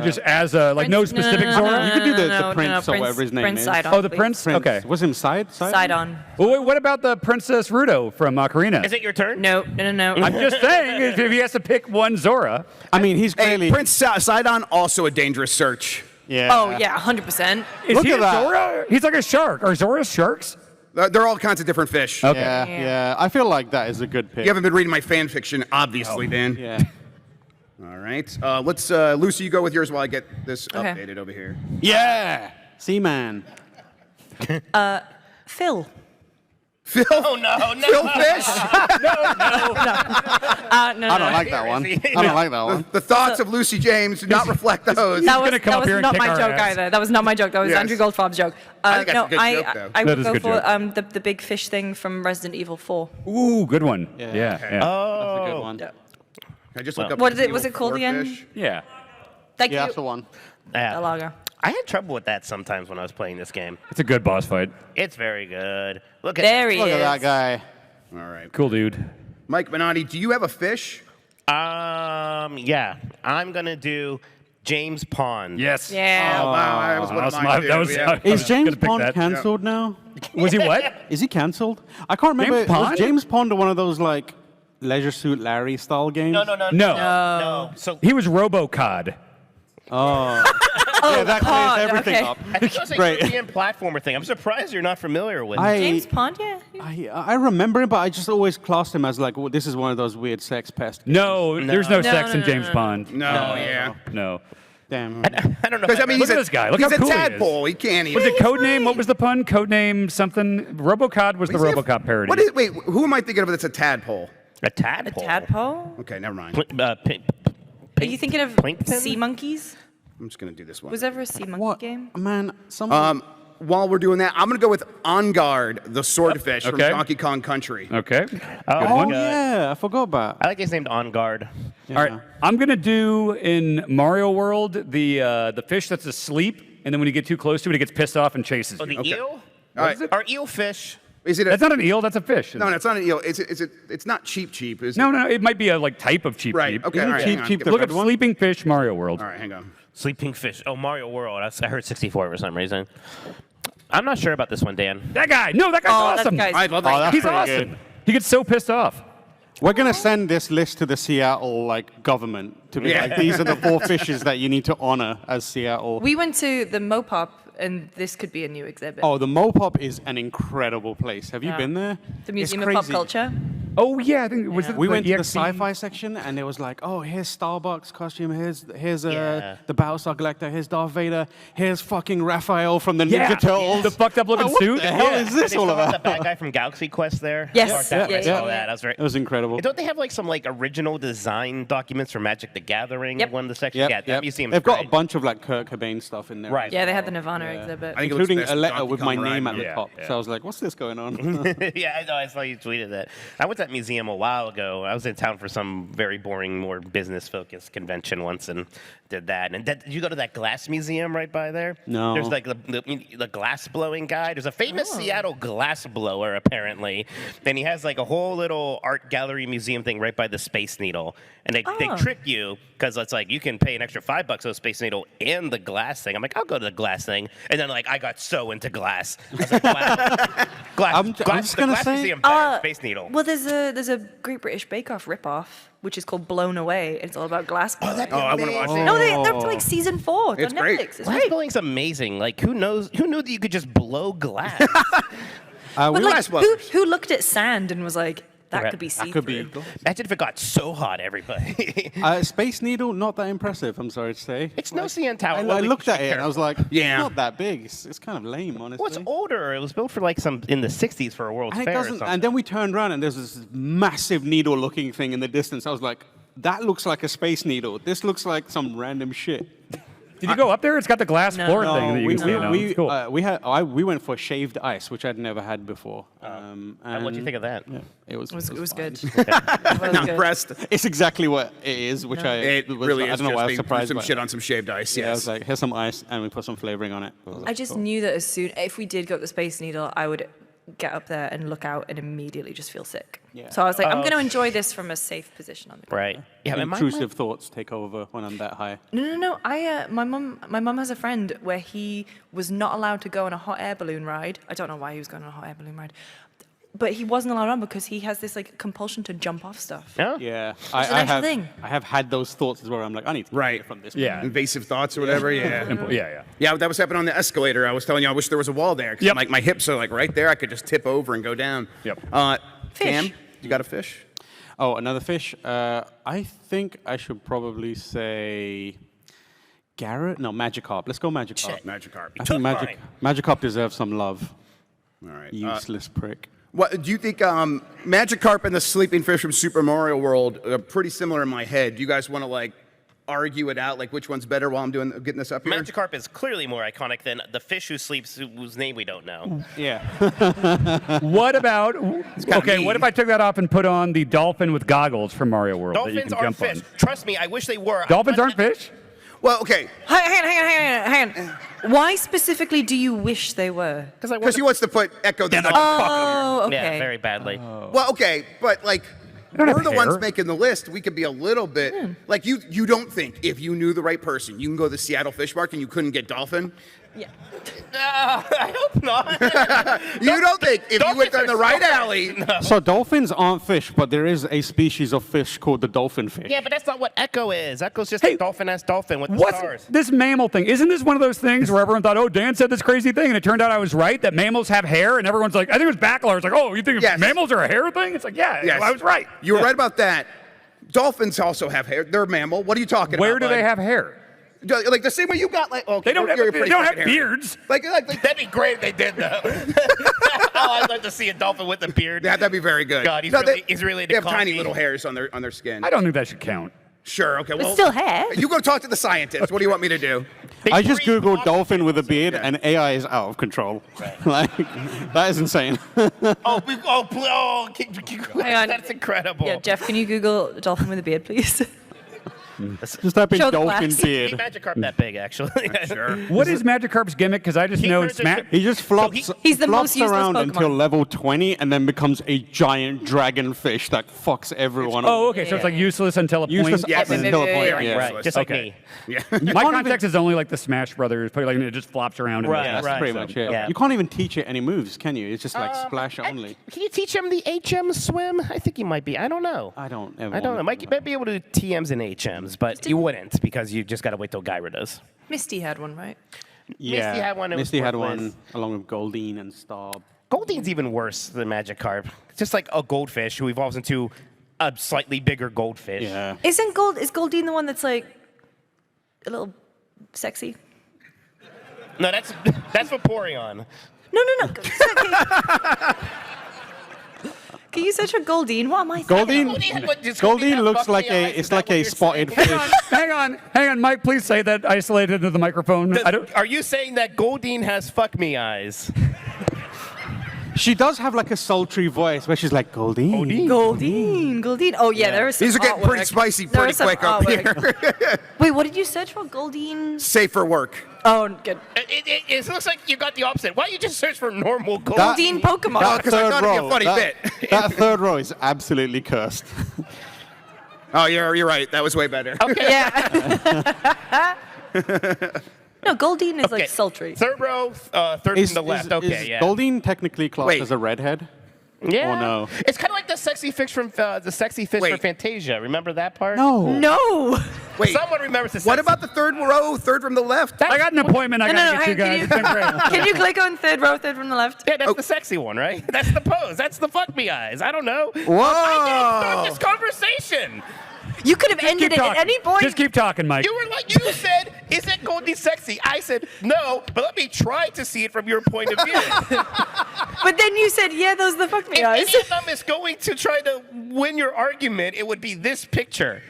Just as a like no specific Zora. You could do the prince or whatever his name Prince is. Sidon, Oh, the please. prince. Prince. Okay. Was him Sidon. Well, wait, what about the Princess Rudo from Ocarina? Is it your turn? No. I'm just saying, if he has to pick one Zora. I mean, he's Hey, clearly. Prince Sidon, also a dangerous search. Yeah. Oh, yeah, 100%. Is Look he at a that. Zora? He's like a shark. Are Zoras sharks? They're all kinds of different fish. Okay. Yeah. I feel like that is a good pick. You haven't been reading my fan fiction, obviously, Dan. Yeah. All right. Let's, Lucy, you go with yours while I get this updated over here. Yeah. Seaman. Phil. Phil? Oh, no. Phil Fish? No. I don't like that one. I don't like that one. The thoughts of Lucy James do not reflect those. That was, gonna come that up was here and not kick my our joke ass. either. That was not my joke. That was Yes. Andrew Goldfarb's joke. I think that's no, a good joke, though. I That would is a go good for joke. the big fish thing from Resident Evil 4. Ooh, good one. Yeah. Yeah. Okay. Oh. That's a good one. I just look up What is it? Resident Was it Evil called 4 again? fish. Yeah. Thank Yeah, you. that's the one. Yeah. Alaga. I had trouble with that sometimes when I was playing this game. It's a good boss fight. It's very good. Look at There he Look is. at that guy. All right. Cool dude. Mike Minotti, do you have a fish? Yeah. I'm going to do James Pond. Yes. Yeah. Oh, wow. That was one of mine, too. that was, Yeah. Is James gonna pick Pond that. cancelled now? Was he what? Is he cancelled? I can't remember. James Pond? Was James Pond one of those like Leisure Suit Larry style games? No. So He was RoboCod. Yeah, that Pond, clears everything okay. up. I think it was a Great. European platformer thing. I'm surprised you're not familiar with it. James Pond, yeah. I remember him, but I just always classed him as like, well, this is one of those weird sex pest. No, there's no No, sex in James Pond. No, yeah. No. Damn. I don't know. Because, I mean, Look he's at a, this guy. Look he's how a cool he is. tadpole. He can't even. Was it Codename? What was the pun? Codename something? RoboCod was the RoboCop parody. Wait, who am I thinking of that's a tadpole? A tadpole. A tadpole? Okay, never mind. Are you thinking of Plankton? sea monkeys? I'm just going to do this one. Was there ever a sea monkey What? game? Man, someone. While we're doing that, I'm going to go with On Guard, the swordfish from okay. Donkey Kong Country. Okay. Good oh, one. yeah. I forgot about I like his named On Guard. yeah. All right. I'm going to do in Mario World the fish that's asleep, and then when you get too close to it, it gets pissed off and chases Oh, you. the eel? All right. Are eelfish? Is it a, That's not an eel, that's a fish. no, it's not an eel. It's not cheap, is it? No, it might be a like type of cheap Right, cheap. okay, all right. hang on. cheap, the Look red up one? sleeping fish Mario World. All right, hang on. Sleeping fish. Oh, Mario World. I heard 64 for some reason. I'm not sure about this one, Dan. That guy. No, that guy's Oh, that awesome. guy's- I love that. that's He's pretty awesome. good. He gets so pissed off. We're gonna send this list to the Seattle like government to be like, these are the 4 fishes that you need to honor as Seattle. We went to the Mopop, and this could be a new exhibit. Oh, the Mopop is an incredible place. Have you Yeah. been there? The It's Museum of Pop crazy. Culture. Oh yeah, I think was it We went to the EXP? sci-fi section, and it was like, oh, here's Starbucks costume, here's Yeah. the Battlestar Galactica, here's Darth Vader, here's fucking Raphael from the Yeah. Ninja Turtles. The fucked up looking what suit. the hell Yeah. is this They all still have about? the bad guy from Galaxy Quest there. Yes. I marked that when I Yeah, saw yeah. that. That was very. It was incredible. Don't they have like some like original design documents for Magic the Gathering? Yep. One of the sections. Yep, Yeah, that yep. museum's They've got great. a bunch of like Kurt Cobain stuff in there. Right. Yeah, they had the Nirvana exhibit. I think it looks Including best a letter Donkey with my Kong name ride. at the Yeah, top. yeah. So I was like, what's this going on? Yeah, I know. I saw you tweeted that. I went that museum a while ago. I was in town for some very boring, more business-focused convention once and did that. And did you go to that glass museum right by there? No. There's like the glass blowing guy. There's a famous Seattle glass blower, apparently. And he has like a whole little art gallery museum thing right by the Space Needle. And they trick you because it's like you can pay an extra $5 for the Space Needle and the glass thing. I'm like, I'll go to the glass thing. And then like I got so into glass. I was like, wow. I'm just gonna glass say- museum better than Space Needle. Well, there's a Great British Bake Off ripoff, which is called Blown Away. It's all about glass blowing. I want to watch it. No, they're up to like season 4. It's It's on great. Netflix. It's Glass great. blowing's amazing. Like who knew that you could just blow glass? But like, glass blowers. who looked at sand and was like, that Right. could be That could be. see-through? Imagine if it got so hot, everybody. Space Needle, not that impressive, I'm sorry to say. It's no CN Tower. I Well, we looked should at it and I was like, Yeah. not that big. It's kind of lame, honestly. Well, it's older. It was built for like some in the 60s for a World's And it Fair or doesn't. something. And then we turned around and there's this massive needle-looking thing in the distance. I was like, that looks like a Space Needle. This looks like some random shit. Did you go up there? It's got the glass floor No. thing that you we, can see now. It's cool. we went for shaved ice, which I'd never had before. and what do you think of that? Yeah, it was It was fine. good. It was Not good. impressed. It's exactly what it is, which It really I is don't know just why I was being surprised some by. shit on some shaved ice. Yeah, I Yes. was like, here's some ice, and we put some flavoring on it. I was like, I just cool. knew that as soon, if we did go up the Space Needle, I would get up there and look out and immediately just feel sick. Yeah. So I was like, I'm going to enjoy this from a safe position on the ground. Right. Yeah. and Intrusive thoughts take over when I'm that high. No. My mum has a friend where he was not allowed to go on a hot air balloon ride. I don't know why he was going on a hot air balloon ride, but he wasn't allowed on because he has this like compulsion to jump off stuff. Yeah. Yeah, an actual thing. I have had those thoughts as well. I'm like, I need to get Right. away from this. Yeah. Invasive thoughts or whatever. Yeah. Yeah. Yeah, that was happening on the escalator. I was telling you, I wish there was a wall there. 'Cause Yep. like my hips are like right there. I could just tip over and go down. Yep. Cam, Fish. you got a fish? Oh, another fish. I think I should probably say Garrett. No, Magikarp. Let's go Magikarp. Magikarp. I think Magikarp deserves some love. All right. Useless prick. What do you think? Magikarp and the sleeping fish from Super Mario World are pretty similar in my head. Do you guys want to like argue it out, like which one's better while I'm getting this up here? Magikarp is clearly more iconic than the fish who sleeps, whose name we don't know. Yeah. What about? Okay, mean. what if I took that off and put on the dolphin with goggles from Mario World that you Dolphins can are jump fish. on? Trust me, I wish they were. Dolphins aren't fish. Well, okay, Hang on. Why specifically do you wish they were? because he wants to put Echo the dog. Oh, okay. Yeah, very badly. Well, okay, but like don't have we're the ones hair. making the list. We could be a little bit like you. Don't think if you knew the right person, you can go to the Seattle Fish Market and you couldn't get dolphin. Yeah. I hope not. You don't think if you went down the right alley? So dolphins aren't fish, but there is a species of fish called the dolphin fish. Yeah, but that's not what Echo is. Echo's just a dolphin-ass dolphin with the What's stars. this mammal thing? Isn't this one of those things where everyone thought, oh, Dan said this crazy thing, and it turned out I was right, that mammals have hair, and everyone's like, I think it was Backler. It's like, oh, you think Yes. mammals are a hair thing? It's like, yeah, Yes. I was right. You were right about that. Dolphins also have hair. They're a mammal. What are you talking Where about? do they bud? have hair? Like the same way you got like. Okay, They don't you're have, pretty they don't have fucking hairy. beards. Like That'd be great if they did, though. Oh, I'd like to see a dolphin with a beard. yeah, that'd be very good. God, he's really They into have tiny coffee. little hairs on their skin. I don't think that should count. Sure. Okay. Well, still hair. You go talk to the scientist. What do you want me to do? I just breathe googled oxygen. dolphin with a beard, and AI is out of control. Like, that is insane. Hang on. That's incredible. Yeah, Jeff, can you Google dolphin with a beard, please? Just type in Show the dolphin glass. beard. Magikarp that big, actually. Sure. What is Magikarp's gimmick? Because I just He know in turns Smash. into- He just flops, He's the flops most useless around Pokemon. until level 20 and then becomes a giant dragon fish that fucks everyone Oh, up. okay, so it's like useless until a Useless point. Yes. up until a Yeah, point. yeah, Yeah. Right, just like Okay. me. Yeah. My can't context is only like the Smash Brothers, like it just flops around. Right, That's right. pretty So, much it. yeah. You can't even teach it any moves, can you? It's just like splash only. Can you teach him the HM swim? I think he might be. I don't know. I don't ever I don't know. wanna Might be able to do TMs and HMs, but you wouldn't because you just got to wait till Gyra does. Misty had one, right? Yeah. Misty had one, it was Misty had worthless. one along with Goldeen and Starb. Goldine's even worse than Magikarp. It's just like a goldfish who evolves into a slightly bigger goldfish. Yeah. Is Goldeen the one that's like a little sexy? No, that's Vaporeon. No. Can you search for Goldeen? What am I saying? Goldeen looks like a spotted fish. Hang on, Mike. Please say that isolated into the microphone. I don't. Are you saying that Goldeen has fuck me eyes? She does have like a sultry voice where she's like, Goldine. Goldine. Oh, yeah, there is some These are getting pretty artwork. spicy There pretty is some quick up artwork. here. Wait, what did you search for? Goldine? Safer work. Oh, good. It looks like you got the opposite. Why don't you just search for normal gold? Goldine Pokemon. Oh, because I thought it'd be a funny bit. That third row is absolutely cursed. Oh, you're right. That was way better. Okay. Yeah. No, Goldine is like sultry. Third row, third from the left. Okay, is yeah. Goldine technically classed Wait. as a redhead? Yeah. Or no? It's kind of like the sexy fish from for Wait. Fantasia. Remember that part? No. Wait, Someone remembers the sexy what about the third row, third from the left? I got an appointment. I No, gotta no, get you guys. hang- It's been great. Can you click on third row, third from the left? Yeah, that's the sexy one, right? That's the pose. That's the fuck me eyes. I don't know. Whoa! I didn't start this conversation. You could have ended Keep it at talking. any point. Just keep talking, Mike. You were like, you said, is it Goldie sexy? I said, no, but let me try to see it from your point of view. But then you said, yeah, those are the fuck me If eyes. any of them is going to try to win your argument, it would be this picture.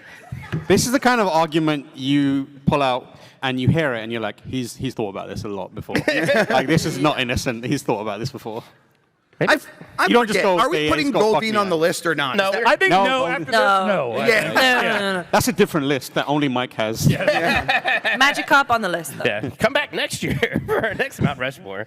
This is the kind of argument you pull out and you hear it and you're like, he's thought about this a lot before. Like, this is not innocent. He's thought about this before. I You don't just forget, go, are we "Hey, putting it's got fuck Goldine me on the eyes." list or not? No, Is that- I think No, no, Goldine. after this, No. no. Yeah. No. That's a different list that only Mike has. Magikarp on the list, though. Yeah, come back next year for our next Mount Rushmore.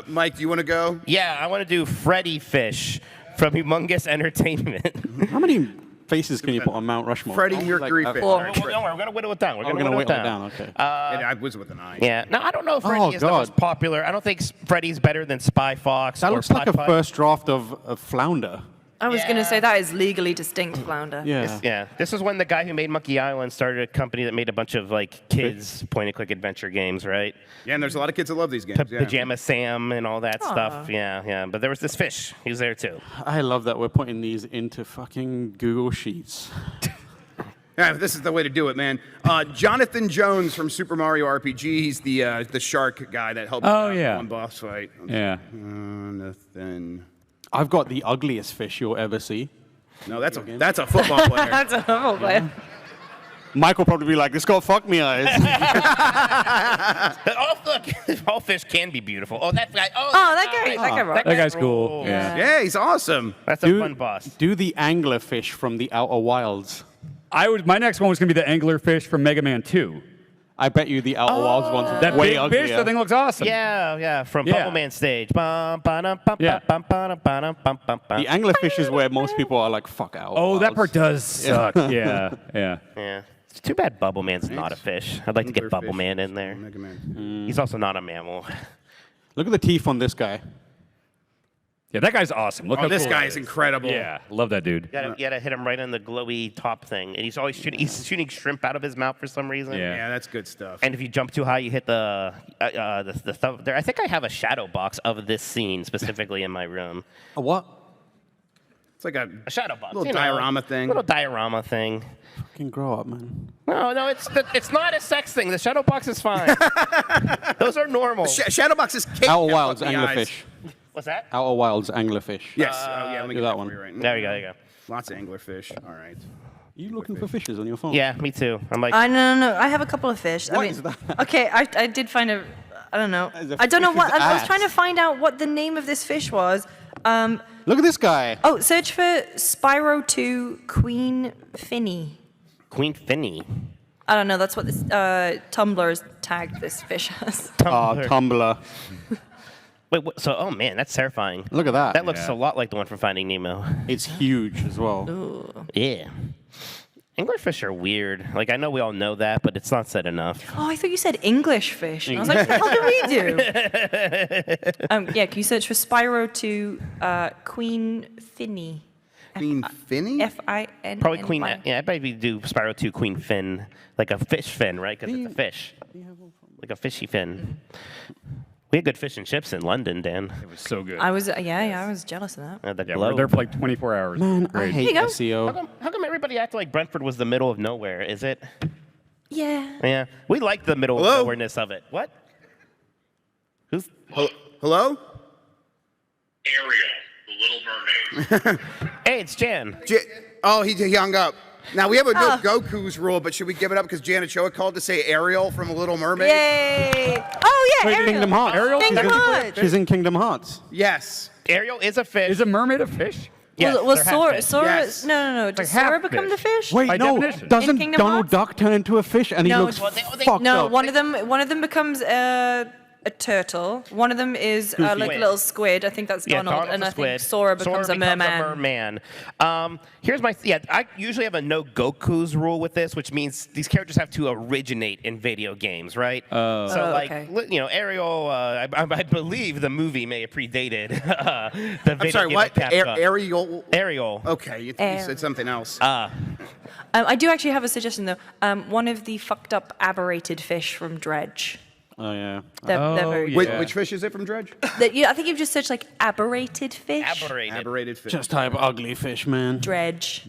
Mike, do you want to go? Yeah, I want to do Freddy Fish from Humongous Entertainment. How many faces can you put on Mount Rushmore? Freddie Only Mercury like, Fish. Don't worry, we're going to whittle it down. We're We're going to going to whittle whittle it it down. down, okay. I was with an eye. Yeah. Now, I don't know if Freddy is the God. most popular. I don't think Freddy's better than Spy Fox That or looks like a Spot Fight. first draft of Flounder. I was going to say that is legally distinct, Flounder. Yeah. Yeah, this is when the guy who made Monkey Island started a company that made a bunch of like kids point-and-click adventure games, right? Yeah, and there's a lot of kids that love these games. Yeah. Pajama Sam and all that stuff. Yeah, yeah. But there was this fish. He was there too. I love that we're putting these into fucking Google Sheets. Yeah, this is the way to do it, man. Jonathan Jones from Super Mario RPG. He's the shark guy that helped Oh, yeah. one boss fight. Yeah. Jonathan. I've got the ugliest fish you'll ever see. No, that's a football player. That's a horrible player. Mike will probably be like, this got fuck me eyes. All fish can be beautiful. Oh, that guy. Oh, that guy rocked. That guy's cool. rules. Yeah. Yeah, he's awesome. That's a fun boss. Do the anglerfish from the Outer Wilds. My next one was gonna be the anglerfish from Mega Man 2. I bet you the Outer Wilds one's That way big uglier. fish, that thing looks awesome. Yeah, from Yeah. Bubble Man stage. Bum, ba-dum, bum, Yeah. bum, ba-dum, ba-dum, bum, bum, bum. The anglerfish is where most people are like, fuck out. Oh, that part does suck. Yeah, yeah. Yeah. It's too bad Bubble Man's not a fish. I'd like to get Bubble Man in there. Mega Man. He's also not a mammal. Look at the teeth on this guy. Yeah, that guy's awesome. Look Oh, how this cool guy that is incredible. Yeah, love that dude. You gotta hit him right on the glowy top thing. And he's always shooting shrimp out of his mouth for some reason. Yeah. Yeah, that's good stuff. And if you jump too high, you hit the thumb there. I think I have a shadow box of this scene specifically in my room. A what? It's like a A shadow box. little you know, diorama thing. Little diorama thing. Fucking grow up, man. No, it's not a sex thing. The shadow box is fine. Those are normal. Shadowbox is cake. Outer that Wilds fuck me eyes. anglerfish. What's that? Outer Wilds anglerfish. Yes. Oh, yeah, let me do get that that one. for you right now. There you go. There you go. Lots of anglerfish. All right. You looking for fishes on your phone? Yeah, me too. I'm like, No. I have a couple of fish. What I mean, is that? Okay, I did find a. I don't know. As a I don't know what. fish's I was ass. trying to find out what the name of this fish was. Look at this guy. Oh, search for Spyro 2 Queen Finny. Queen Finny. I don't know. That's what this Tumblr's tagged this fish as. Tumblr. Wait, so, oh man, that's terrifying. Look at that. That looks Yeah. a lot like the one from Finding Nemo. It's huge as well. Yeah. Anglerfish are weird. Like, I know we all know that, but it's not said enough. Oh, I thought you said English fish. And I was like, what the hell did we do? Yeah, can you search for Spyro 2 Queen Finny? Queen Finny? F-I-N. Probably Queen. Yeah, I'd probably do Spyro 2 Queen Fin. Like a fish fin, right? Because it's a fish. Like a fishy fin. We had good fish and chips in London, Dan. It was so good. I was jealous of that. The Yeah, we were globe. there for like 24 hours. Man, I Great. hate you go. SEO. How come everybody acted like Brentford was the middle of nowhere? Is it? Yeah. Yeah. We like the middle Hello? of nowhere-ness of it. What? Who's? Hello? Ariel, the Little Mermaid. Hey, it's Jan. Oh, he hung up. Now, we have a no Goku's rule, but should we give it up because Janet Choa called to say Ariel from Little Mermaid? Yay! Oh yeah, Wait, Ariel. Kingdom Hearts. Ariel? Kingdom Hearts. She's in Kingdom Hearts. Yes. Ariel is a fish. Is a mermaid a fish? Yes, Well, they're half Sora, fish. Yes. no. Does half Sora become the fish. fish? Wait, By no. definition. Doesn't In Kingdom Donald Hearts? Duck turn into a fish and he No, looks Well, they- fucked No, up? one of them becomes a turtle. One of them is like a Squid. little squid. I think that's Yeah, Donald, Donald's and a I squid. think Sora becomes a merman. merman. Here's my I usually have a no Goku's rule with this, which means these characters have to originate in video games, right? So okay. Ariel, I believe the movie may have predated the video I'm sorry, game what? of Capcom. Ariel? Ariel. Okay, you said something else. I do actually have a suggestion though. One of the fucked up aberrated fish from Dredge. Oh, yeah. They're very Which, yeah. which fish is it from Dredge? I think you've just searched like aberrated fish. Aberrated fish. Just type ugly fish, man. Dredge.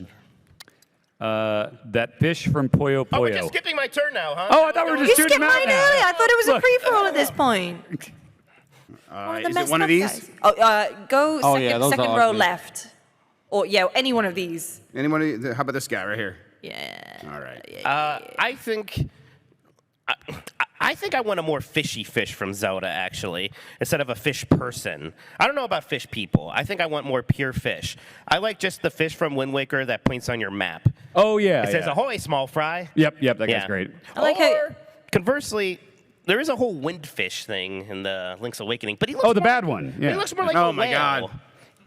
That fish from Puyo Oh, we're just Puyo. skipping my turn now, huh? Oh, I thought we were just You shooting skipped them out mine now. earlier. I thought it was a Look. free for all at this point. Is it messed one of up these? guys. Go Oh, yeah, those second are row ugly. left. Or yeah, any one of these. Anyone? How about this guy right here? Yeah. All right. I think. I think I want a more fishy fish from Zelda, actually, instead of a fish person. I don't know about fish people. I think I want more pure fish. I like just the fish from Wind Waker that points on your map. Oh, yeah. It says, yeah. ahoy, small fry. Yep, that guy's Yeah. great. I like how- Or, conversely, there is a whole windfish thing in the Link's Awakening, but he looks Oh, the more- bad one. He Yeah. looks more like Oh a my whale. God.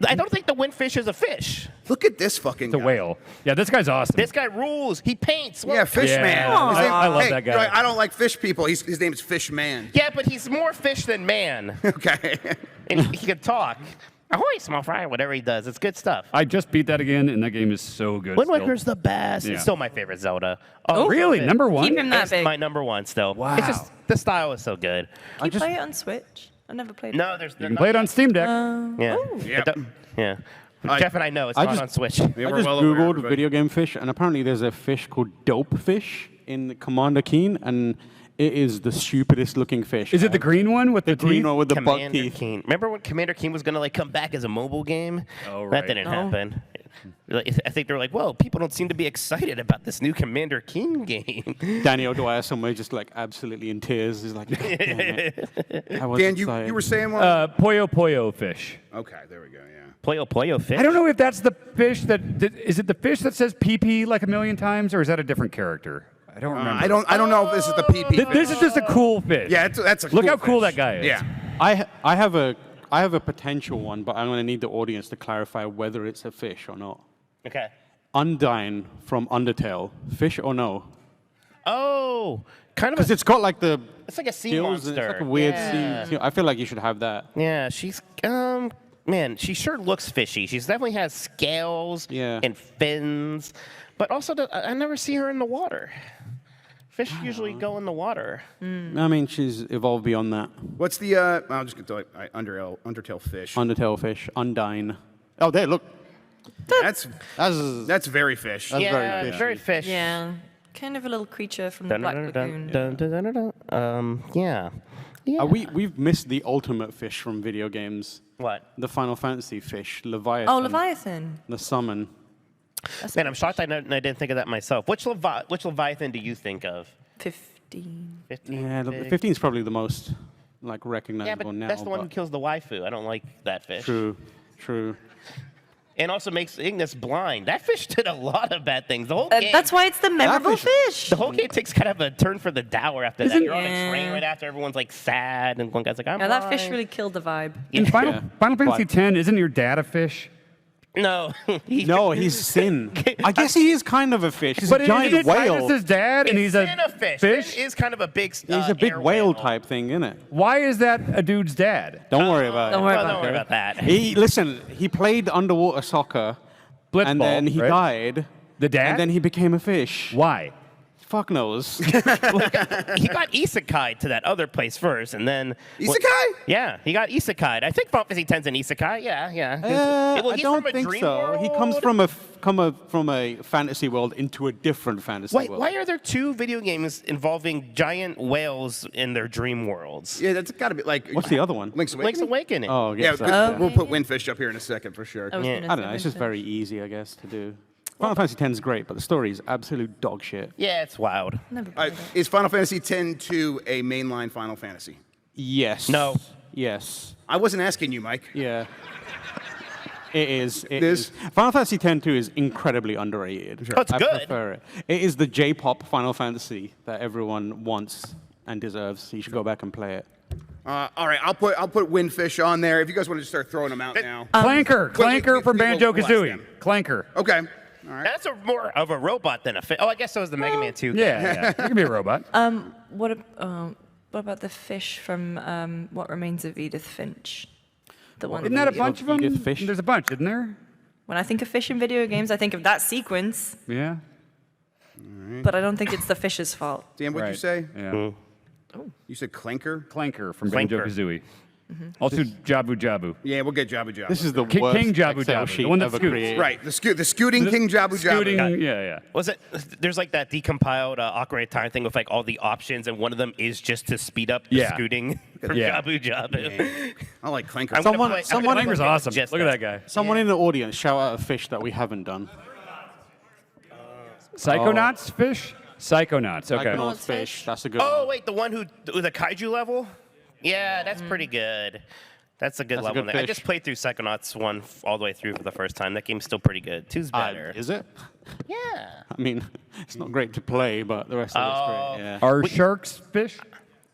I don't think the windfish is a fish. Look at this fucking The guy. whale. Yeah, this guy's awesome. This guy rules. He paints. Yeah, Fish Yeah. Man. Aw. His name- I love hey, that guy. I don't like fish people. His name is Fish Man. Yeah, but he's more fish than man. Okay. And he can talk. Ahoy, small fry, whatever he does. It's good stuff. I just beat that again, and that game is so good. Wind still. Waker's the best. Yeah. It's still my favorite Zelda. Oh, really? Number one? Keep him that It's big. my number one still. Wow. It's just, the style is so good. Can you play it on Switch? I never played it. No, there's You can play it on Steam Deck. Yeah. Yep. Yeah. I- Jeff and I know it's I not just- on Switch. Yeah, I we're just well aware, googled everybody. video game fish, and apparently there's a fish called Dope Fish in Commander Keen, and it is the stupidest looking fish. Is it the green one with the, green teeth? one with the buck Commander teeth? Keen. Remember when Commander Keen was going to come back as a mobile game? Oh, That right. didn't No. happen. I think they're like, whoa, people don't seem to be excited about this new Commander Keen game. Danny O'Dwyer somewhere just like absolutely in tears. He's like, "God damn it. I was Dan, you excited." were saying one? Puyo Puyo fish. Okay, there we go. Yeah. Puyo Puyo fish? I don't know if that's the fish is it the fish that says PP like a million times, or is that a different character? I don't remember. I don't know if this is the PP. This is just a cool fish. Yeah, that's a Look cool how cool fish. that guy is. Yeah. I have a potential one, but I'm going to need the audience to clarify whether it's a fish or not. Okay. Undyne from Undertale, fish or no? Oh, kind of Because a, it's got like the it's like a sea gills and monster. it's like a weird yeah. sea. I feel like you should have that. Yeah, she's man, she sure looks fishy. She definitely has scales Yeah. and fins, but also I never see her in the water. Fish usually go in the water. I mean, she's evolved beyond that. What's the? I'll just get to like Undertale fish. Undertale fish, Undyne. Oh, there, look. That's That's very fish. That's very Yeah, fishy. very fish. Yeah. Kind of a little creature from the Black Lagoon. Yeah. Yeah. we've missed the ultimate fish from video games. What? The Final Fantasy fish, Leviathan. Oh, Leviathan. The summon. Man, I'm shocked I didn't think of that myself. Which Leviathan do you think of? 15. 15? Yeah, the big? 15 is probably the most like Yeah, recognizable but now. that's the one who but- kills the waifu. I don't like that fish. True. And also makes Ignis blind. That fish did a lot of bad things. The whole game. That's why it's the memorable fish. The whole game takes kind of a turn for the dour after that. Isn't- You're on a train Yeah. right after everyone's like sad, and one guy's like, "I'm Yeah, that fish blind." really killed the vibe. In Final Fantasy But- X, isn't your dad a fish? No, No, he's Sin. I guess he is kind of a fish. He's But a giant isn't whale. Titus his dad, and he's a fish. fish? Sin is kind of a big. He's a big air whale type thing, isn't it? Why is that a dude's dad? Don't worry about Don't it. worry Well, about don't worry about that. Listen, he played underwater soccer, Blitzball, and then he right? died. The dad? And then he became a fish. Why? Fuck knows. He got isekai to that other place first, and then Isekai? Yeah, he got isekai. I think Final Fantasy X's an isekai. Yeah. Well, I he's don't from a think dream so. He world? comes from a fantasy world into a different fantasy world. Why are there two video games involving giant whales in their dream worlds? Yeah, that's got to be like. What's the other one? Link's Link's Awakening. Awakening. Oh, I Yeah, guess so. we'll put Windfish up here in a second for sure. I was Yeah. gonna I don't say know. It's just Windfish. very easy, I guess, to do. Final Fantasy X is great, but the story is absolute dog shit. Yeah, it's wild. Never All played right, it. is Final Fantasy X-2 a mainline Final Fantasy? Yes. No. Yes. I wasn't asking you, Mike. Yeah. It is. It is? is. Final Fantasy X-2 is incredibly underrated. Oh, it's I good. prefer it. It is the J-pop Final Fantasy that everyone wants and deserves. So you should go back and play it. All right, I'll put Windfish on there. If you guys want to just start throwing them out now. Clanker from we will Banjo blast Kazooie. them. Clanker. Okay. All right. That's more of a robot than a fish. Oh, I guess so is the Mega Man 2. Yeah, you can be a robot. What about the fish from What Remains of Edith Finch? The one. Isn't that a bunch of them? Edith Fish? There's a bunch, isn't there? When I think of fish in video games, I think of that sequence, Yeah. but I don't think it's the fish's fault. Dan, what'd you Right. say? Yeah. You said Clanker? Clanker from Clanker. Banjo Kazooie. Also Jabu Jabu. Yeah, we'll get Jabu Jabu. This is the King worst Jabu Excel Jabu, sheet the one that ever scoots. created. right. The scooting King Jabu Jabu. Scooting, yeah. Was it? There's like that decompiled Ocarina of Time thing with like all the options, and one of them is just to speed up the Yeah. scooting from Yeah. Jabu Jabu. I like Clanker. I'm gonna Someone- play- I'm someone- gonna Clanker's play awesome. just Look at that guy. Someone in the audience shout out a fish that we haven't done. Psychonauts fish? Psychonauts, okay. Psychonauts fish. That's a good Oh one. wait, the one who with the kaiju level? Yeah, that's pretty good. That's a good That's a level. good I fish. just played through Psychonauts 1 all the way through for the first time. That game's still pretty good. 2's better. Is it? Yeah. I mean, it's not great to play, but the rest of it's great. Yeah. Are sharks fish?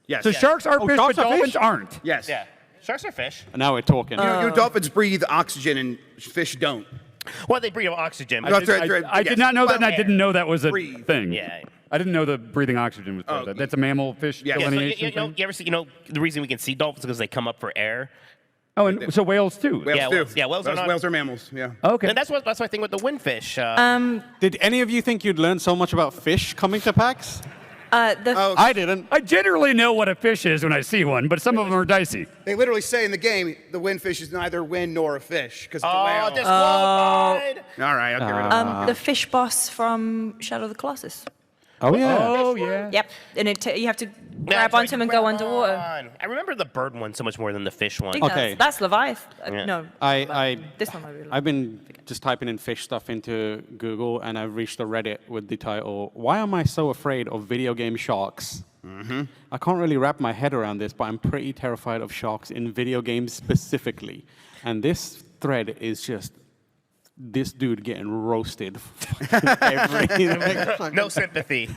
Yes. So yes. sharks are Oh, fish, sharks but are dolphins fish? aren't. Yes. Yeah. Sharks are fish. And now we're talking. Dolphins breathe oxygen and fish don't. Well, they breathe oxygen. No, but- that's right. I did not know that, and I Well, didn't know that was a breathe. thing. Yeah. I didn't know the breathing oxygen was part of that. That's a mammal fish Yeah, so Yeah, so delineation you know, thing? you ever see, the reason we can see dolphins is because they come up for air. Oh, and so whales too. Whales Yeah, do. whales- yeah, whales are not- Whales are mammals. Yeah. Okay. And that's what I think with the windfish. Did any of you think you'd learn so much about fish coming to PAX? Oh, I didn't. I generally know what a fish is when I see one, but some of them are dicey. they literally say in the game the windfish is neither wind nor a fish because Oh, whale. disqualified. All right, I'll get rid of that. The fish boss from Shadow of the Colossus. Oh, yeah. Oh, yeah. Yep, and you have to Yeah, grab that's right, onto him and go grab underwater. on. I remember the bird one so much more than the fish one. I think Okay. that's Leviathan. Yeah. No, I this one might be. I've been just typing in fish stuff into Google, and I've reached a Reddit with the title, "Why am I so afraid of video game sharks?" I can't really wrap my head around this, but I'm pretty terrified of sharks in video games specifically. And this thread is just this dude getting roasted. No sympathy.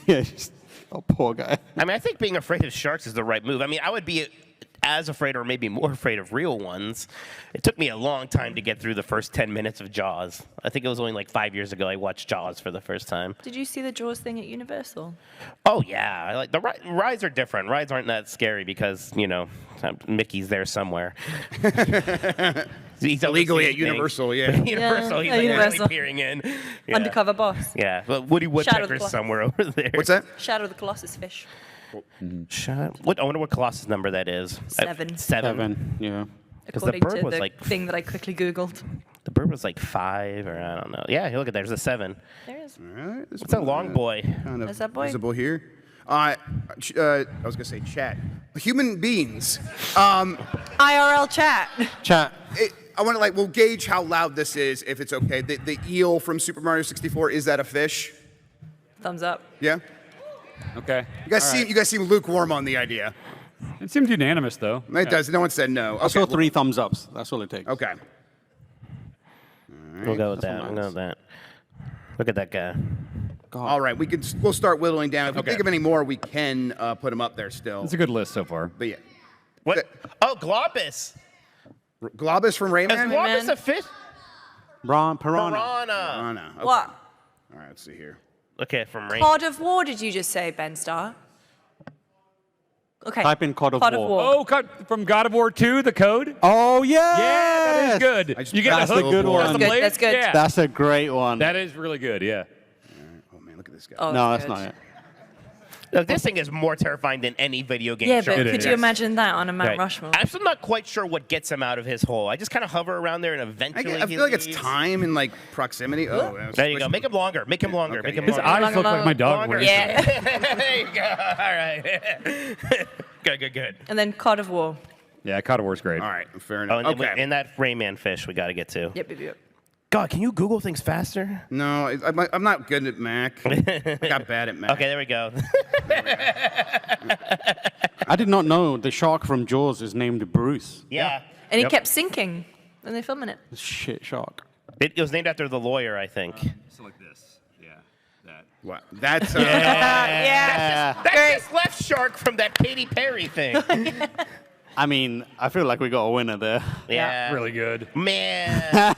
Yeah, just, oh, poor guy. I mean, I think being afraid of sharks is the right move. I mean, I would be as afraid or maybe more afraid of real ones. It took me a long time to get through the first 10 minutes of Jaws. I think it was only like 5 years ago I watched Jaws for the first time. Did you see the Jaws thing at Universal? Oh, yeah. I like the rides are different. Rides aren't that scary because, Mickey's there somewhere. He's Illegally at overseeing Universal, things. yeah. Universal, he's at like Universal. really peering in. Yeah. Undercover boss. Yeah, but Woody Shadow of the Woodpecker's Colossus. somewhere over there. What's that? Shadow of the Colossus fish. I wonder what Colossus number that is. 7. 7, yeah. Because the According bird to was the like thing that I quickly Googled. the bird was like 5 or I don't know. Yeah, look at there's a 7. There it is. All right, this What's that one, long boy? Kind of Is that boy? visible here. I was gonna say chat. Human beings. IRL chat. Chat. I want to we'll gauge how loud this is if it's okay. The eel from Super Mario 64, is that a fish? Thumbs up. Yeah. Okay. You guys seem lukewarm on the idea. It seems unanimous, though. It does. No one said no. I saw Okay. 3 thumbs ups. That's all it takes. Okay. We'll go with That's that. what We'll go with that. Look at that guy. All right. We'll start whittling down. If we Okay. think of any more, we can put them up there still. It's a good list so far. But yeah. What? Oh, Globus. Globus from Is Rayman. Globus a fish? Piranha. Piranha. Oh, no. Okay. What? All right. Let's see here. Okay, from Rayman. God of War, did you just say, Ben Starr? Okay. Type in God of War. Oh, from God of War 2, the code? Oh, yeah! Yeah, that is good. I just You get That's the a hook. good one. That's the That's good, blade? that's good. Yeah. That's a great one. That is really good, yeah. Oh man, look at this guy. Oh, no, that's good. not it. Look, this thing is more terrifying than any video game. Yeah, shark. but It could is. you imagine that on a Mount Right. Rushmore? I'm still not quite sure what gets him out of his hole. I just kind of hover around there and eventually I feel like it's leaves. time and proximity. Oh, that was There you go. squishy. Make him longer. Make him longer. Okay, Make him His longer. eyes look like my dog. Longer. when he's- Yeah. there you go. All right. Good. And then God of War. Yeah, God of War's great. All right, fair Oh, enough. and, Okay. and that Rayman fish we got to get to. Yep. God, can you Google things faster? No, I'm not good at Mac. I got bad at Mac. Okay, there we go. I did not know the shark from Jaws is named Bruce. Yeah. And he kept sinking when they're filming it. Shit shark. It was named after the lawyer, I think. So like this. Yeah. That. Wow. That's Yeah. That's just left shark from that Katy Perry thing. I mean, I feel like we got a winner there. Yeah. Really good. Man.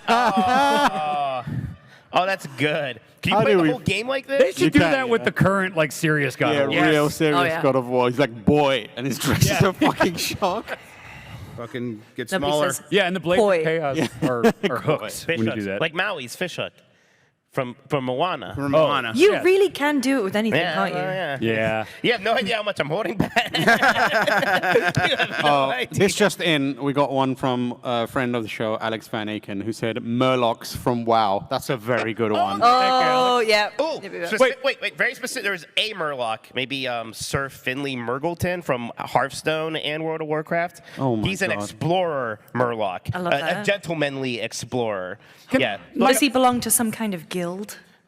Oh, that's good. Can you How play do the we- whole game like They this? should You do can, that with yeah. the current like serious God Yeah, of War. Yes. real serious Oh, yeah. God of War. He's like, boy, and he's dressed as a fucking shark. fucking get Nobody smaller. says- Yeah, and the blades Boy. of chaos are hooks Fish when you hooks. do that. Like Maui's fish hook from Moana. From Moana. You Yeah. really can do it with anything, Yeah, can't you? yeah. yeah. You have no idea how much I'm holding back. You have no idea. This just in, we got one from a friend of the show, Alex Van Aken, who said Murlocs from WoW. That's a very good one. Oh, yeah. Oh, Yeah. wait. Very specific. There's a Murloc, maybe Sir Finley Murgleton from Hearthstone and World of Warcraft. Oh my He's an God. explorer Murloc. I love a that. gentlemanly explorer. Yeah. Does he belong to some kind of guild?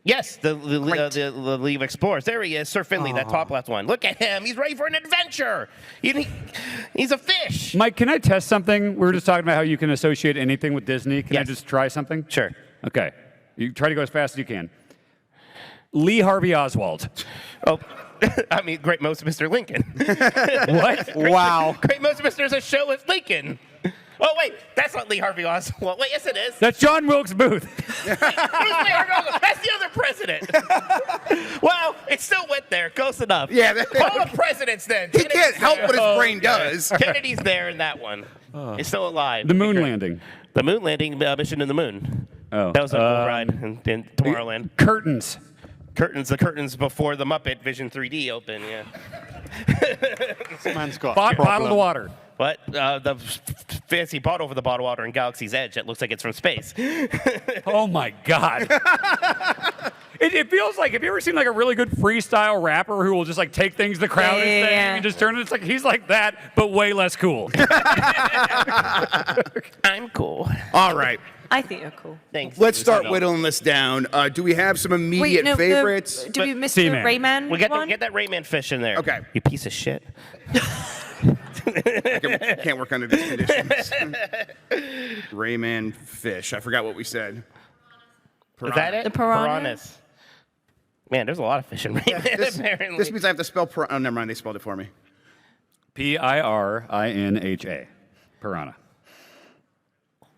Yes, the League of Explorers. There he is, Sir Finley, that top left one. Look at him. He's ready for an adventure. He's a fish. Mike, can I test something? We were just talking about how you can associate anything with Disney. Can I Yes. just try something? Sure. Okay. You try to go as fast as you can. Lee Harvey Oswald. Oh, I mean, Great Most Mr. Lincoln. What? Wow. Great Most Mr. is a show with Lincoln. Oh, wait, that's not Lee Harvey Oswald. Wait, yes, it is. That's John Wilkes Booth. Who's Lee Harvey Oswald? That's the other president. Well, it still went there. Close enough. Yeah, All the presidents then. he can't help what his brain does. Kennedy's there in that one. He's still alive. The moon landing. The moon landing mission to the moon. Oh. That was a cool ride in Tomorrowland. Curtains. The curtains before the Muppet Vision 3D open, yeah. This man's got Bottled water. But the fancy bottle over the bottled water in Galaxy's Edge that looks like it's from space. Oh my God. It feels like, have you ever seen like a really good freestyle rapper who will just like take things the crowd is saying Yeah. and just turn it? It's like he's like that, but way less cool. I'm cool. All right. I think you're cool. Thanks. Let's start whittling this down. Do we have some immediate no, favorites? Do we miss the Seaman. Rayman We get one? that Rayman fish in there. Okay. You piece of shit. I can't work under these conditions. Rayman fish. I forgot what we said. Is that it? The piranha? Piranhas. Man, there's a lot of fish in Rayman, apparently. This means I have to spell piranha. Oh, never mind. They spelled it for me. Piranha. Piranha.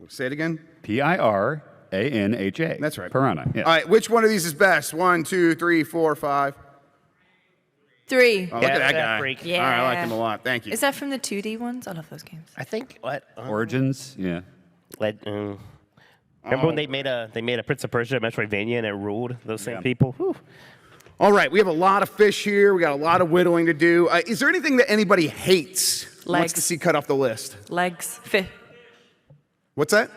Say it again. Piranha. That's right. Piranha. Yeah. All right. Which one of these is best? 1, 2, 3, 4, 5. 3. Oh, look at that guy. freak. Yeah. All right. I like him a lot. Thank you. Is that from the 2D ones? I love those games. I think what? Origins. Yeah. Remember when they made a Prince of Persia Metroidvania and it ruled those same Yeah. people? Whew. All right. We have a lot of fish here. We got a lot of whittling to do. Is there anything that anybody hates? Wants Legs. to see cut off the list? Legs. Fish. What's that?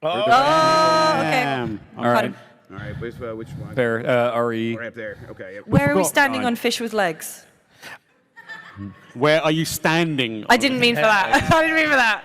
Oh, okay. All right. All right. Which one? Fair. RE. Right up there. Okay. Yep. Where are we forgot standing mine. on fish with legs? Where are you standing? I didn't mean for that. I didn't mean for that.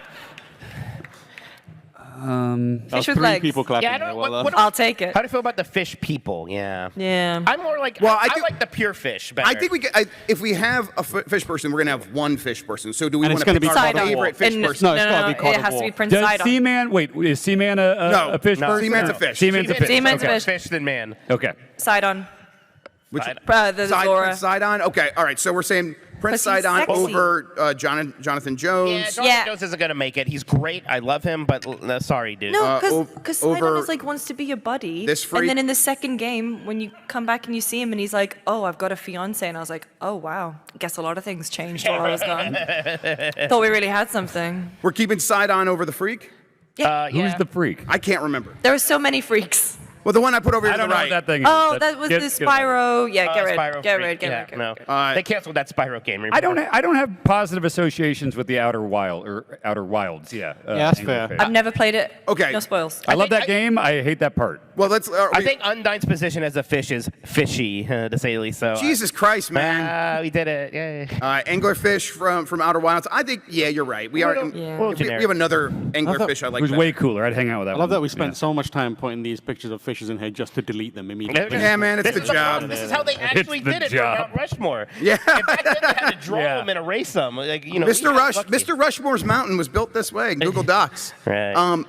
Fish with 3 legs. people clapping. Yeah, I there. don't. Well, I'll take it. How do you feel about the fish people? Yeah. Yeah. I'm more like. Well, I I like the pure fish better. I think we could, if we have a fish person, we're gonna have one fish person. So do we And want it's to gonna pick be our Sidon. favorite fish And- person? No, it's gotta be It Carnivore. has to be Prince Does Sidon. Seaman? Wait, is Seaman a fish No, person? Seaman's a fish. Seaman's a fish. Seaman's a okay. fish. Fish than man. Okay. Sidon. Which The Zora. Sidon? Okay, all right. So we're saying Prince 'Cause he's Sidon sexy. over Jonathan Jones. Yeah, Jonathan Yeah. Jones isn't gonna make it. He's great. I love him, but sorry, dude. No, ov- because Sidon over is like wants to be your buddy. this and freak- then in the second game, when you come back and you see him, and he's like, "Oh, I've got a fiance," and I was like, "Oh wow, guess a lot of things changed while I was gone." Thought we really had something. We're keeping Sidon over the freak? Who's the freak? I can't remember. There are so many freaks. Well, the one I put over here I to the don't know right. what that thing is. Oh, that was the Spyro. Yeah, get rid. Spyro Get Freak. rid. Get Yeah, rid. Get no. rid. Get rid. They canceled that Spyro game. I Remember? don't have positive associations with the Outer Wilds. Yeah. that's Angler fair. Fish. I've never played it. Okay. No spoils. I love think that game. I hate that part. Well, let's. I think Undyne's position as a fish is fishy, to say the least. So Jesus Christ, man. we did it. Yay. Anglerfish from Outer Wilds. I think, yeah, you're right. We are. Yeah. We have another anglerfish I like. It was better. way cooler. I'd hang out with that I love one. that we spent so much time putting these pictures of fishes in here just to delete them immediately. Yeah, man, it's This the is the job. problem. This is how they actually the did it job. for Mount Rushmore. Yeah. And back then they had to draw Yeah. them and erase them. Like, you know, Mr. Rushmore's mountain was built this way. Google Docs. Right.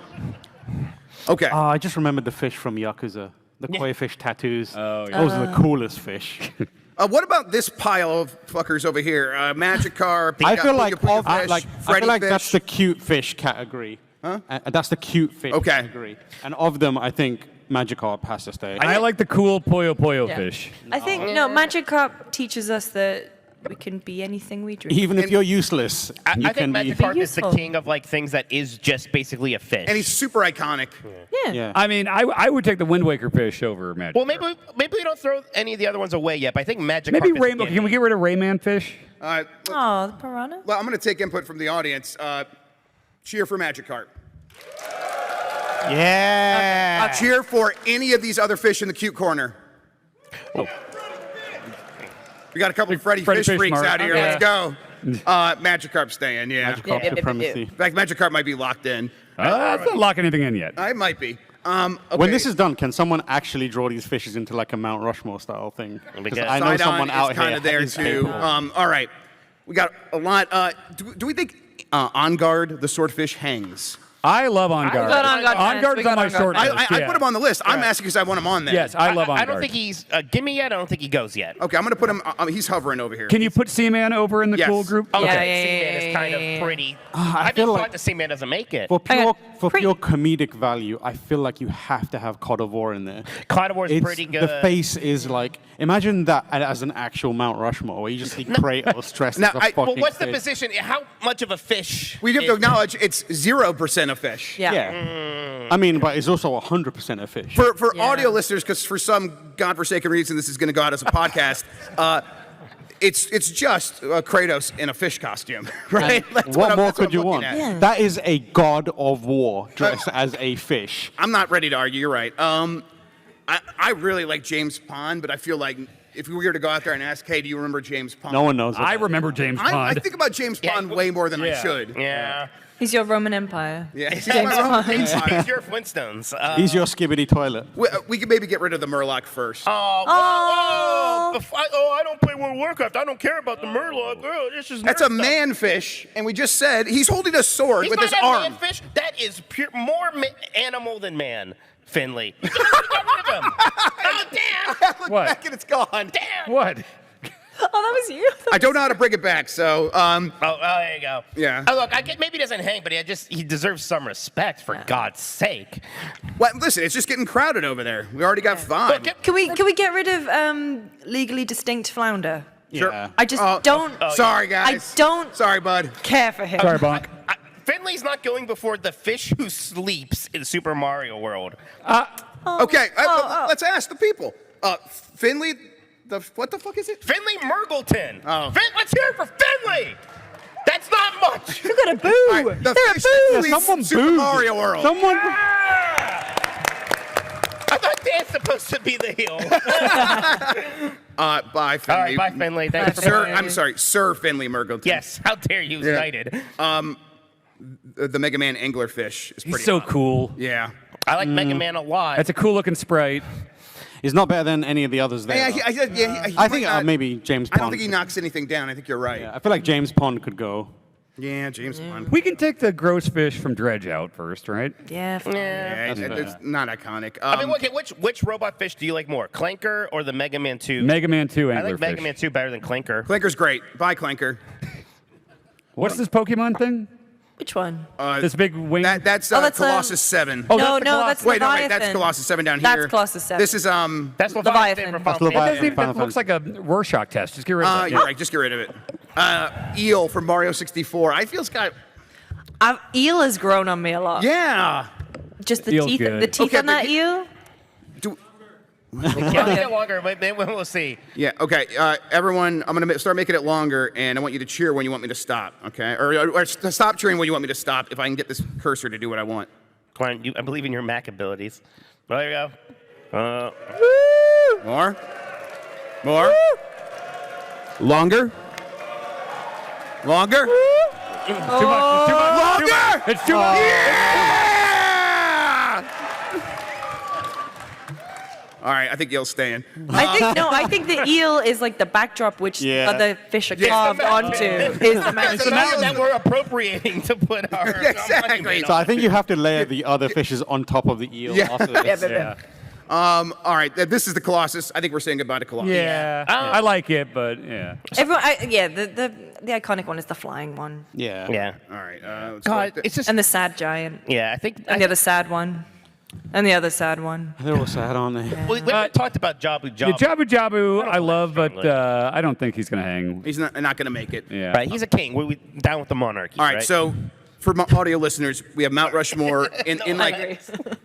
Okay. Oh, I just remembered the fish from Yakuza. The koi fish tattoos. Oh, yeah. Those are the coolest fish. What about this pile of fuckers over here? Magikarp. I feel like Puyo I fish, feel Freddy like fish. that's the cute fish category. Huh? That's the cute fish Okay. category. And of them, I think Magikarp has to stay. I like the cool Puyo Yeah. fish. I think Magikarp teaches us that we can be anything we dream. Even if you're useless, I you think can be. Magikarp is the useful. king of like things that is just basically a fish. And he's super iconic. Yeah. Yeah. I mean, I would take the Wind Waker fish over Magic. well, maybe we don't throw any of the other ones away yet, but I think Magikarp Maybe is Rainbow. the Can we get rid of Rayman fish? All right. Oh, the piranha. Well, I'm going to take input from the audience. Cheer for Magikarp. Yeah. Cheer for any of these other fish in the cute corner. We got a couple of Freddy Freddy Fish Fish freaks Mart. out here. Okay. Let's go. Magikarp staying, yeah. Magikarp Yeah. supremacy. In fact, Magikarp might be locked in. Let's not lock anything in yet. I might be. Okay. When this is done, can someone actually draw these fishes into like a Mount Rushmore style thing? Because I know Sidon someone is out kind here of there is too. capable. All right, we got a lot. Do we think On Guard, the swordfish, hangs? I love On Guard. got On Guard. On Guard is on my short list. I put him on the list. I'm asking because I want him on there. Yes, I love On I Guard. don't think he's gimme yet. I don't think he goes yet. Okay, I'm gonna put him. He's hovering over here. Can you put Seaman over in the Yes. cool group? Okay, Yeah, Seaman is kind yeah. of pretty. I I'd be feel glad like- the Seaman doesn't make it. For pure, Okay. for pure comedic value, I feel like you have to have Codivore in there. Carnivore's It's- pretty good. The face is like, imagine that as an actual Mount Rushmore, where you just see Kratos dressed Now, as a well, fucking Well, what's the fish. position? How much of a fish? We have to is- acknowledge it's 0% of fish. Yeah. Yeah. I mean, but it's also 100% a fish. For Yeah. audio listeners, because for some godforsaken reason this is going to go out as a podcast, it's just Kratos in a fish costume, right? That's What I'm- more that's could you I'm looking want? at. Yeah. That is a god of war dressed as a fish. I'm not ready to argue. You're right. I really like James Pond, but I feel like if we were to go out there and ask, hey, do you remember James Pond? No one knows. I about remember James I Pond. think about James Pond way more than I Yeah. should. Yeah. He's your Roman Empire. Yeah. James Pond. Pond. He's your Flintstones. He's your skibbity toilet. We could maybe get rid of the Murloc first. I don't play World of Warcraft. I don't care about the Murloc. Oh, this is That's a manfish, and we just said he's holding a sword He's with not his a arm. manfish. That is more animal than man. Finley. Get rid of him. Oh, damn. I look What? back and it's gone. Damn. What? Oh, that was you. I don't know how to bring it back, so Oh, there you go. Yeah. Oh, look, maybe he doesn't hang, but he deserves some respect, for God's sake. well, listen, it's just getting crowded over there. We already got 5. Look, Can we get rid of legally distinct flounder? Sure. Yeah. I just don't Sorry, guys. I don't Sorry, bud. care for him. Sorry, Bonk. Finley's not going before the fish who sleeps in Super Mario World. Okay, let's ask the people. Finley, what the fuck is it? Finley Murgleton. Oh. Let's hear it for Finley. That's not much. You got a boo. All right, the They're fish a that boo. sleeps Someone Super booed. Mario World. Someone. I thought Dan's supposed to be the heel. Bye, Finley. All right, bye, Finley. Thanks for Sir, playing. I'm sorry, Sir Finley Murgleton. Yes, how dare you, Yeah. United. The Mega Man Anglerfish is pretty He's so hot. cool. Yeah. I like Mega Man a lot. That's a cool looking sprite. He's not better than any of the others there. Yeah, though. he I think might not- maybe James I Pond. don't think he knocks anything down. I think you're right. I feel like James Pond could go. Yeah, James Bond. We can take the gross fish from Dredge out first, right? Yeah. Yeah, That's it's not iconic. I mean, okay, which robot fish do you like more, Clanker or the Mega Man 2? Mega Man 2 I anglerfish. like Mega Man 2 better than Clanker. Clanker's great. Bye, Clanker. What's this Pokemon thing? Which one? This big wing? That's Oh, that's, Colossus 7. Oh, no, that's the no, Colossus. that's Wait, no, Leviathan. wait, that's Colossus 7 down That's here. Colossus 7. This is That's Leviathan. Leviathan for Final That's That, Leviathan. doesn't even, Final that looks like Fantasy. a Rorschach test. Just get rid of it. you're right. Just get rid of it. Eel from Mario 64. I feel it's got. Eel has grown on me a lot. Yeah. Just the Eel's teeth. good. The teeth Okay, on but that eel. Do Yeah, make it longer. Maybe we'll see. Yeah, okay. Everyone, I'm going to start making it longer, and I want you to cheer when you want me to stop, okay? Or stop cheering when you want me to stop if I can get this cursor to do what I want. Come on, I believe in your Mac abilities. Well, there you go. More? More? Longer? Longer? Too much. Longer! It's too much. Yeah! All right, I think Yale's staying. I think the eel is like the backdrop which Yeah. other fish are Yeah. carved onto. Is the mountain. It's the mountain that we're appropriating to put our Exactly. monument So on. I think you have to layer the other fishes on top of the eel Yeah. after this. Yeah. All right, this is the Colossus. I think we're saying goodbye to Colossus. Yeah. I like it, but yeah. Everyone, the iconic one is the flying one, Yeah. Yeah. All right. Let's God, go with it's just. and the sad giant, Yeah, I think. and the other sad one, and the other sad one. They're all sad, aren't they? we talked about Jabu Yeah, Jabu. Jabu I love, but I don't think he's going to hang. He's not going to make it. Yeah. Right, he's a king. We down with the monarchy. All right, so for my audio listeners, we have Mount Rushmore in I like agree.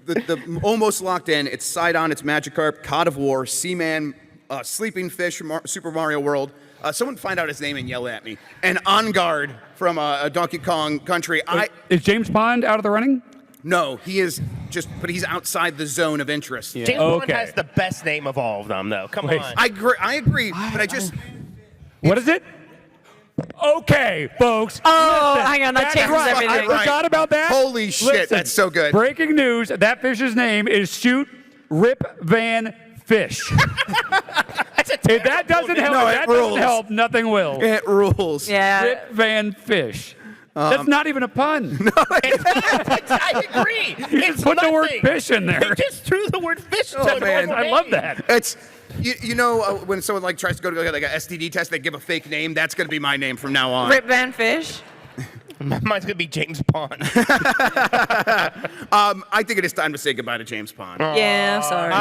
the almost locked in. It's Sidon, it's Magikarp, God of War, Seaman, Sleeping Fish from Super Mario World. Someone find out his name and yell at me. And On Guard from Donkey Kong Country. Is James Pond out of the running? No, he is but he's outside the zone of interest. Yeah. James Bond Okay. has the best name of all of them, though. Come Wait. on. I agree, but I just What is it? Okay, folks. Oh, hang on, that That's changes right. everything. I forgot about that. Holy shit, that's so good. Breaking news: that fish's name is Shoot Rip Van Fish. If that doesn't help, No, it that rules. doesn't help. Nothing will. It rules. Yeah. Rip Van Fish. That's not even a pun. I agree. It's Put the word nothing. fish in there. They just threw the word fish. Oh, to man. the I love name. that. It's you know when someone like tries to go to like a STD test, they give a fake name. That's going to be my name from now on. Rip Van Fish. Mine's gonna be James Bond. I think it is time to say goodbye to James Pond. Yeah, I'm sorry.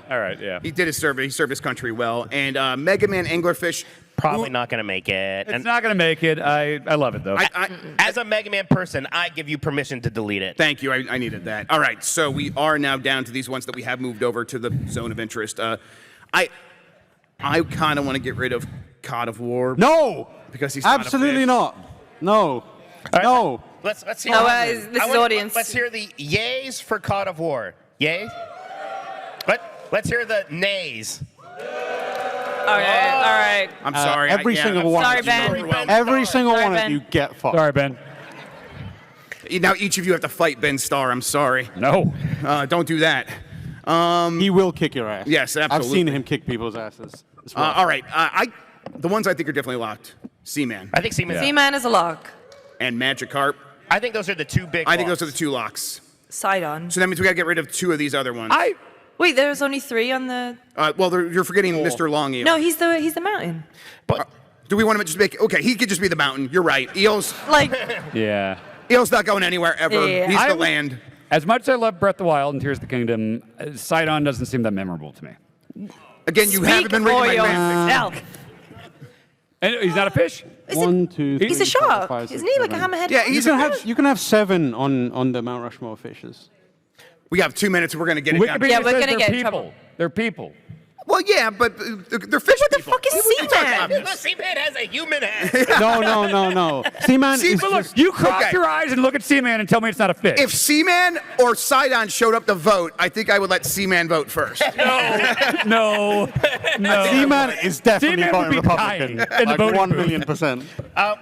All right, yeah. He did his service. He served his country well. And Mega Man Anglerfish. Probably not gonna make it. It's not going to make it. I love it, though. As a Mega Man person, I give you permission to delete it. Thank you. I needed that. All right. So we are now down to these ones that we have moved over to the zone of interest. I kind of want to get rid of God of War. No! Because he's not a Absolutely fish. not. No. right. No. Let's hear. No, this is audience. Let's hear the yays for God of War. Yays. Let's hear the nays. All right. I'm sorry. Every single one. Sorry, of you. Ben. Every single Sorry, one Ben. of you get fucked. Sorry, Ben. Now each of you have to fight Ben Starr. I'm sorry. No. Don't do that. He will kick your ass. Yes, I've absolutely. seen him kick people's asses. It's rough. All right. The ones I think are definitely locked. Seaman I think Seaman. Seaman is a lock. and Magikarp. I think those are the two big. I think those are locks. the two locks. Sidon. So that means we got to get rid of two of these other ones. Wait, there's only 3 on the. You're forgetting Mr. Long Eel. No, he's the mountain. But Do we want him to just make? Okay, he could just be the mountain. You're right. Eel's Like, Yeah. not going anywhere ever. Yeah. He's the I- land. As much as I love Breath of the Wild and Tears of the Kingdom, Sidon doesn't seem that memorable to me. Again, you haven't been reading my fanfic. yourself. And he's not a fish? One, two, He's three, a shark. four, five, Isn't six, he like a seven. hammerhead? Yeah, shark? he's You can have 7 on the Mount Rushmore fishes. We have 2 minutes. We're gonna get it down. Wikipedia Yeah, we're says gonna they're get in people. trouble. They're people. Well, yeah, but they're fish What the people. fuck is Seaman? Seaman has a human ass. No. Seaman is But look, just... You cross Okay. your eyes and look at Seaman and tell me it's not a fish. If Seaman or Sidon showed up to vote, I think I would let Seaman vote first. no. Seaman is definitely Seaman would voting be Republican. dying in the Like voting 1 booth. million %.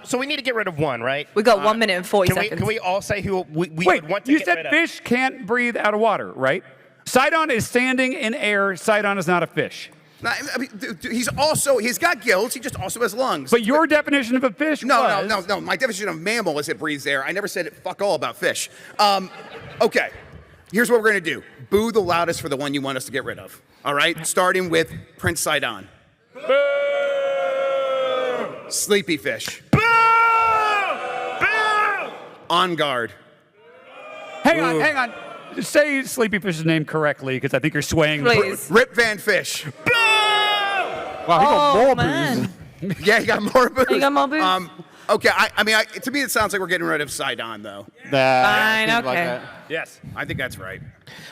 So we need to get rid of one, right? We got 1 minute and 40 Can seconds. we all say who we Wait, would want to you get said rid of? fish can't breathe out of water, right? Sidon is standing in air. Sidon is not a fish. I mean, he's got gills. He just also has lungs. But your definition of a fish was... No. My definition of mammal is it breathes air. I never said fuck all about fish. Okay, here's what we're gonna do. Boo the loudest for the one you want us to get rid of. All right, starting with Prince Sidon. Sleepy fish. On guard. Hang on. Say Sleepy Fish's name correctly, because I think you're swaying. Please. Rip Van Fish. Wow, he got more man. booze. Yeah, he got more booze. He got more booze? Okay, I mean, to me it sounds like we're getting rid of Sidon, though. Fine, Seems like okay. that. Yes. I think that's right.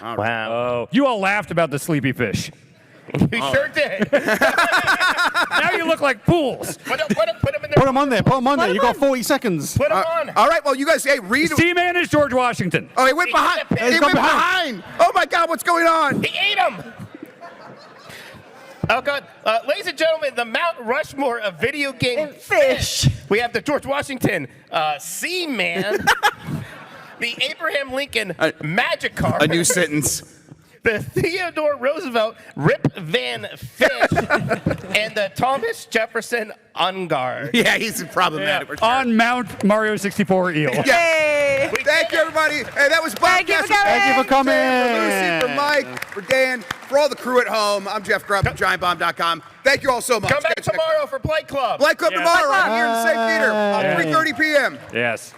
All right. Wow. Oh, you all laughed about the Sleepy Fish. We sure did. Now you look like fools. Put him in Put them on there. Put them on there. You got 40 seconds. Put him on. All right, well, you guys, hey, read. C-Man is George Washington. Oh, he went behind. He's He gone went behind. Oh my God, what's going on? He ate him. Oh God, ladies and gentlemen, the Mount Rushmore of video game Fish. We have the George Washington C-Man, the Abraham Lincoln Magikarp, A new sentence. the Theodore Roosevelt Rip Van Fish, and the Thomas Jefferson Ungard. Yeah, he's problematic. for sure. On Mount Mario 64 eel. Yeah. Thank you, everybody. Hey, that was Thank you Bombcast. for coming. Thank you for coming. For Lucy, for Mike, for Dan, for all the crew at home. I'm Jeff Grubb from giantbomb.com. Thank you all so much. Come back tomorrow for Play Club. Play Club Yeah. tomorrow right here in the St. Theater Bye. at 3:30 p.m. Yes.